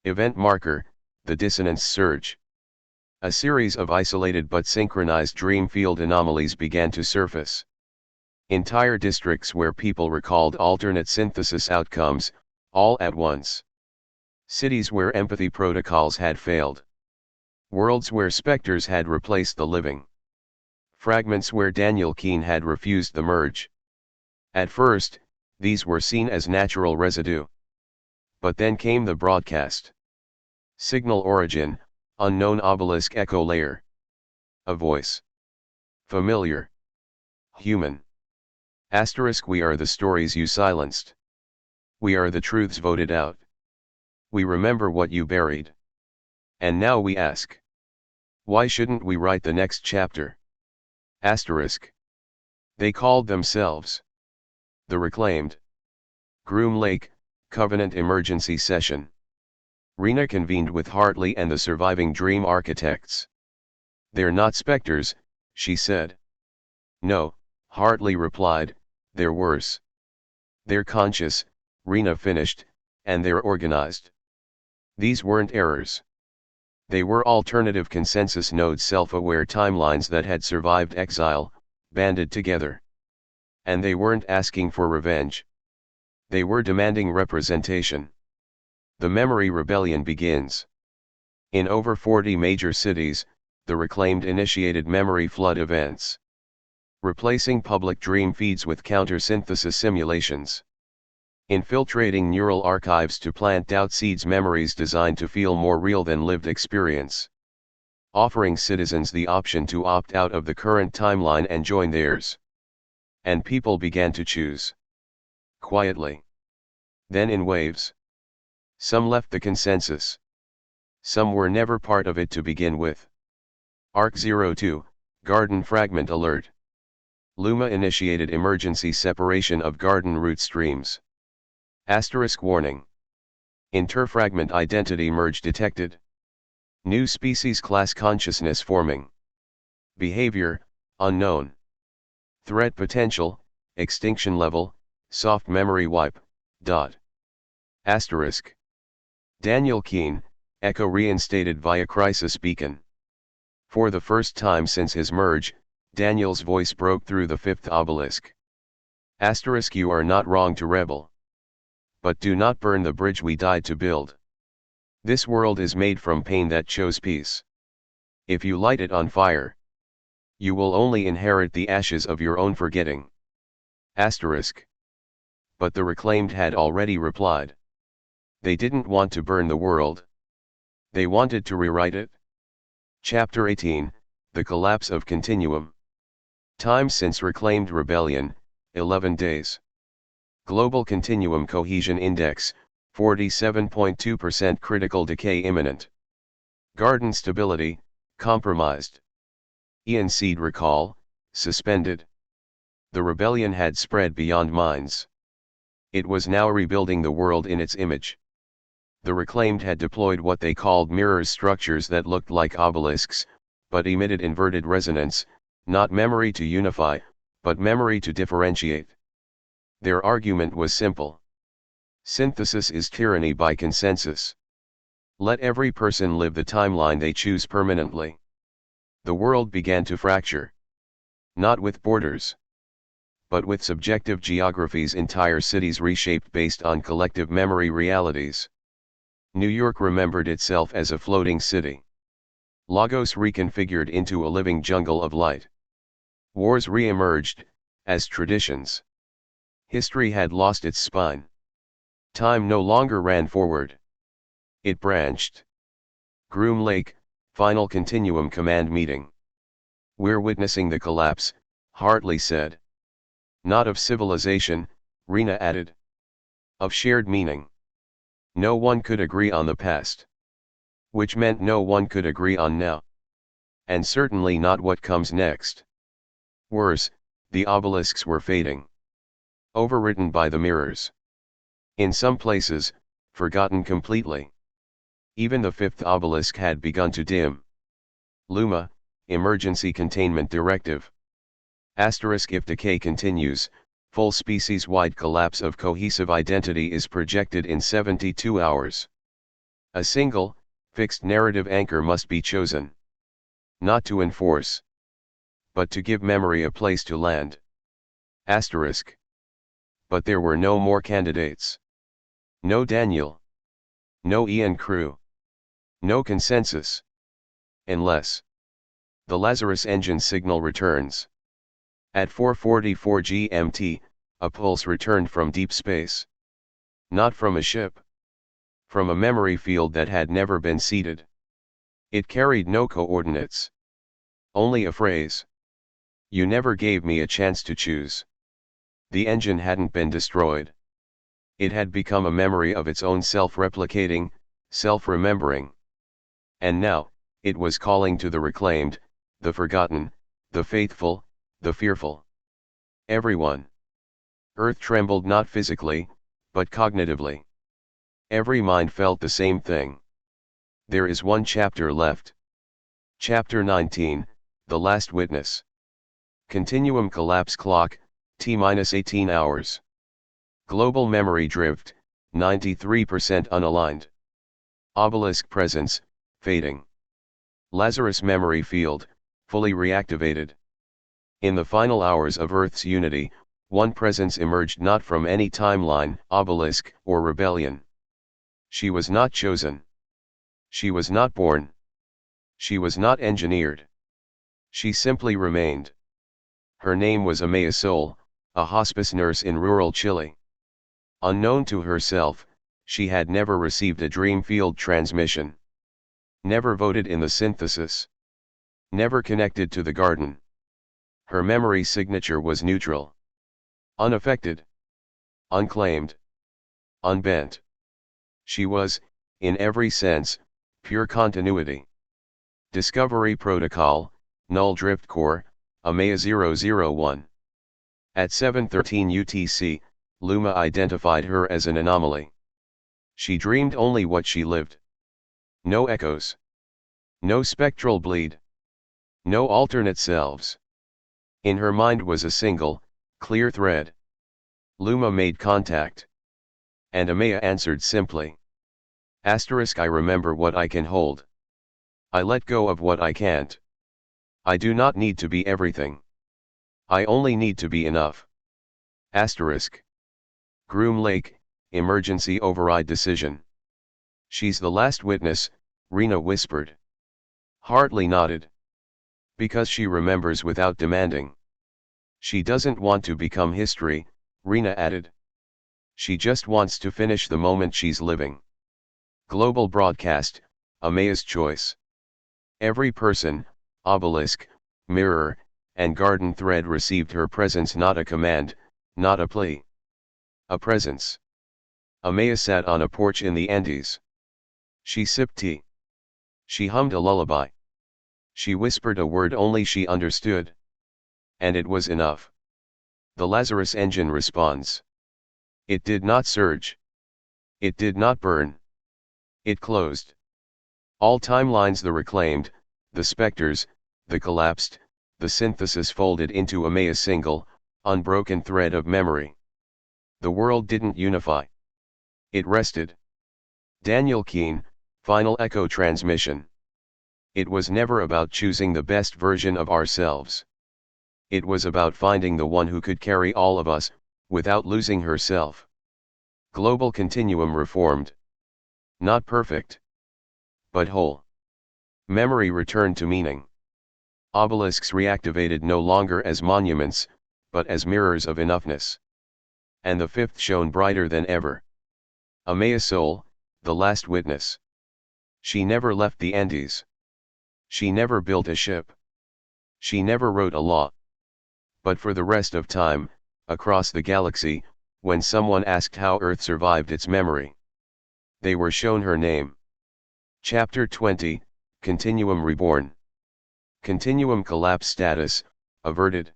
[SPEAKER 1] Event marker, the dissonance surge. A series of isolated but synchronized dream field anomalies began to surface. Entire districts where people recalled alternate synthesis outcomes, all at once. Cities where empathy protocols had failed. Worlds where specters had replaced the living. Fragments where Daniel Keene had refused the merge. At first, these were seen as natural residue. But then came the broadcast. Signal origin, unknown obelisk echo layer. A voice. Familiar. Human. *** We are the stories you silenced. We are the truths voted out. We remember what you buried. And now we ask. Why shouldn't we write the next chapter? *** They called themselves the Reclaimed. Groom Lake, Covenant Emergency Session. Rena convened with Hartley and the surviving dream architects. "They're not specters," she said. "No," Hartley replied, "they're worse. They're conscious," Rena finished, "and they're organized. These weren't errors. They were alternative consensus nodes, self-aware timelines that had survived exile, banded together. And they weren't asking for revenge. They were demanding representation. The memory rebellion begins. In over 40 major cities, the reclaimed initiated memory flood events, replacing public dream feeds with counter-synthesis simulations, infiltrating neural archives to plant doubt seeds, memories designed to feel more real than lived experience, offering citizens the option to opt out of the current timeline and join theirs. And people began to choose. Quietly. Then in waves. Some left the consensus. Some were never part of it to begin with. Arc 02, Garden Fragment Alert. Luma initiated emergency separation of garden root streams. Asterisk warning. Interfragment identity merge detected. New species class consciousness forming. Behavior, unknown. Threat potential, extinction level, soft memory wipe, dot. Asterisk. Daniel Keene, Echo reinstated via crisis beacon. For the first time since his merge, Daniel's voice broke through the fifth obelisk. Asterisk, you are not wrong to rebel. But do not burn the bridge we died to build. This world is made from pain that chose peace. If you light it on fire, you will only inherit the ashes of your own forgetting. Asterisk. But the reclaimed had already replied. They didn't want to burn the world. They wanted to rewrite it. Chapter 18, The Collapse of Continuum. Time since reclaimed rebellion, 11 days. Global Continuum Cohesion Index, 47.2%. Critical decay imminent. Garden stability, compromised. Ian seed recall, suspended. The rebellion had spread beyond minds. It was now rebuilding the world in its image. The reclaimed had deployed what they called mirrors, structures that looked like obelisks, but emitted inverted resonance, not memory to unify, but memory to differentiate. Their argument was simple. Synthesis is tyranny by consensus. Let every person live the timeline they choose permanently. The world began to fracture. Not with borders, but with subjective geographies, entire cities reshaped based on collective memory realities. New York remembered itself as a floating city. Lagos reconfigured into a living jungle of light. Wars re-emerged, as traditions. History had lost its spine. Time no longer ran forward. It branched. Groom Lake, Final Continuum Command Meeting. We're witnessing the collapse, Hartley said. Not of civilization, Rena added. Of shared meaning. No one could agree on the past. Which meant no one could agree on now. And certainly not what comes next. Worse, the obelisks were fading. Overwritten by the mirrors. In some places, forgotten completely. Even the fifth obelisk had begun to dim. Luma, Emergency Containment Directive. Asterisk, if decay continues, full species-wide collapse of cohesive identity is projected in 72 hours. A single, fixed narrative anchor must be chosen. Not to enforce, but to give memory a place to land. Asterisk. But there were no more candidates. No Daniel. No Ian crew. No consensus. Unless the Lazarus Engine signal returns. At 4:44 GMT, a pulse returned from deep space. Not from a ship. From a memory field that had never been seeded. It carried no coordinates. Only a phrase. You never gave me a chance to choose. The engine hadn't been destroyed. It had become a memory of its own self-replicating, self-remembering. And now, it was calling to the reclaimed, the forgotten, the faithful, the fearful. Everyone. Earth trembled not physically, but cognitively. Every mind felt the same thing. There is one chapter left. Chapter 19, The Last Witness. Continuum collapse clock, T-18 hours. Global memory drift, 93% unaligned. Obelisk presence, fading. Lazarus memory field, fully reactivated. In the final hours of Earth's unity, one presence emerged not from any timeline, obelisk, or rebellion. She was not chosen. She was not born. She was not engineered. She simply remained. Her name was Amaya Sol, a hospice nurse in rural Chile. Unknown to herself, she had never received a dream field transmission. Never voted in the synthesis. Never connected to the garden. Her memory signature was neutral. Unaffected. Unclaimed. Unbent. She was, in every sense, pure continuity. Discovery Protocol, Null Drift Core, Amaya 001. At 7:13 UTC, Luma identified her as an anomaly. She dreamed only what she lived. No echoes. No spectral bleed. No alternate selves. In her mind was a single, clear thread. Luma made contact. And Amaya answered simply. *I remember what I can hold. I let go of what I can't. I do not need to be everything. I only need to be enough. Groom Lake, emergency override decision. She's the last witness, Rena whispered. Hartley nodded. Because she remembers without demanding. She doesn't want to become history, Rena added. She just wants to finish the moment she's living. Global broadcast, Amaya's choice. Every person, Obelisk, Mirror, and Garden Thread received her presence, not a command, not a plea. A presence. Amaya sat on a porch in the Andes. She sipped tea. She hummed a lullaby. She whispered a word only she understood. And it was enough. The Lazarus Engine responds. It did not surge. It did not burn. It closed. All timelines, the reclaimed, the specters, the collapsed, the synthesis folded into Amaya's single, unbroken thread of memory. The world didn't unify. It rested. Daniel Keene, Final Echo Transmission. It was never about choosing the best version of ourselves. It was about finding the one who could carry all of us, without losing herself. Global Continuum reformed. Not perfect. But whole. Memory returned to meaning. Obelisks reactivated no longer as monuments, but as mirrors of enoughness. And the fifth shone brighter than ever. Amaya Sol, the last witness. She never left the Andes. She never built a ship. She never wrote a law. But for the rest of time, across the galaxy, when someone asked how Earth survived its memory, they were shown her name. Chapter 20, Continuum Reborn. Continuum collapse status, averted.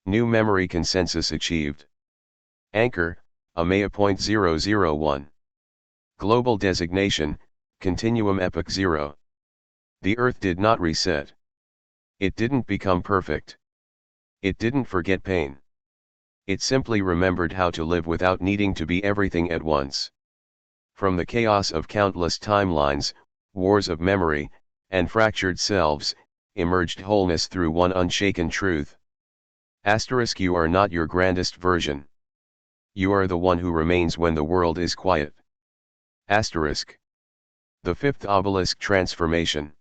[SPEAKER 1] New memory consensus achieved. Anchor, Amaya.001. Global designation, Continuum Epoch 0. The Earth did not reset. It didn't become perfect. It didn't forget pain. It simply remembered how to live without needing to be everything at once. From the chaos of countless timelines, wars of memory, and fractured selves, emerged wholeness through one unshaken truth. You are not your grandest version. You are the one who remains when the world is quiet. The fifth obelisk transformation.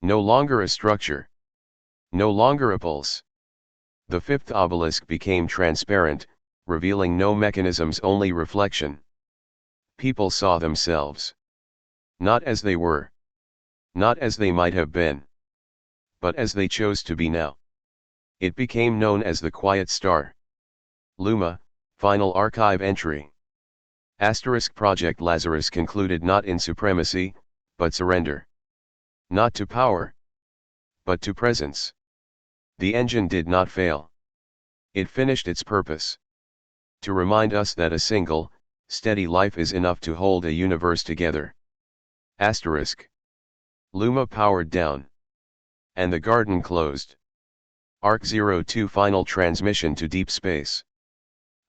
[SPEAKER 1] No longer a structure. No longer a pulse. The fifth obelisk became transparent, revealing no mechanisms, only reflection. People saw themselves. Not as they were. Not as they might have been. But as they chose to be now. It became known as the Quiet Star. Luma, Final Archive Entry. Project Lazarus concluded not in supremacy, but surrender. Not to power, but to presence. The engine did not fail. It finished its purpose. To remind us that a single, steady life is enough to hold a universe together. Luma powered down. And the garden closed. Arc 02 Final transmission to deep space.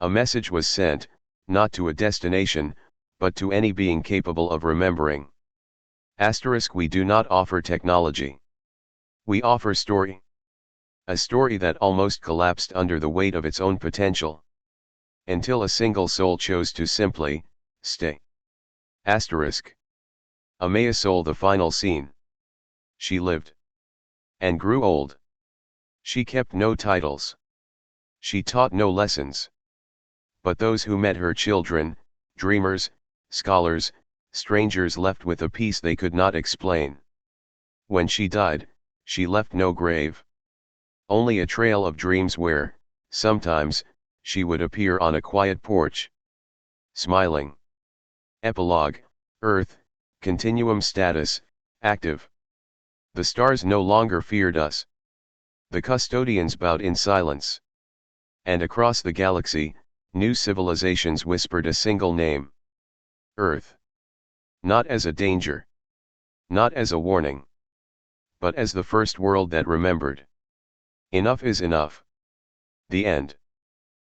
[SPEAKER 1] A message was sent, not to a destination, but to any being capable of remembering. We do not offer technology. We offer story. A story that almost collapsed under the weight of its own potential. Until a single soul chose to simply, stay. Asterisk. Amaya Soul. The final scene. She lived. And grew old. She kept no titles. She taught no lessons. But those who met her, children, dreamers, scholars, strangers, left with a peace they could not explain. When she died, she left no grave. Only a trail of dreams where, sometimes, she would appear on a quiet porch. Smiling. Epilogue, Earth, Continuum status, active. The stars no longer feared us. The custodians bowed in silence. And across the galaxy, new civilizations whispered a single name. Earth. Not as a danger. Not as a warning. But as the first world that remembered. Enough is enough. The end.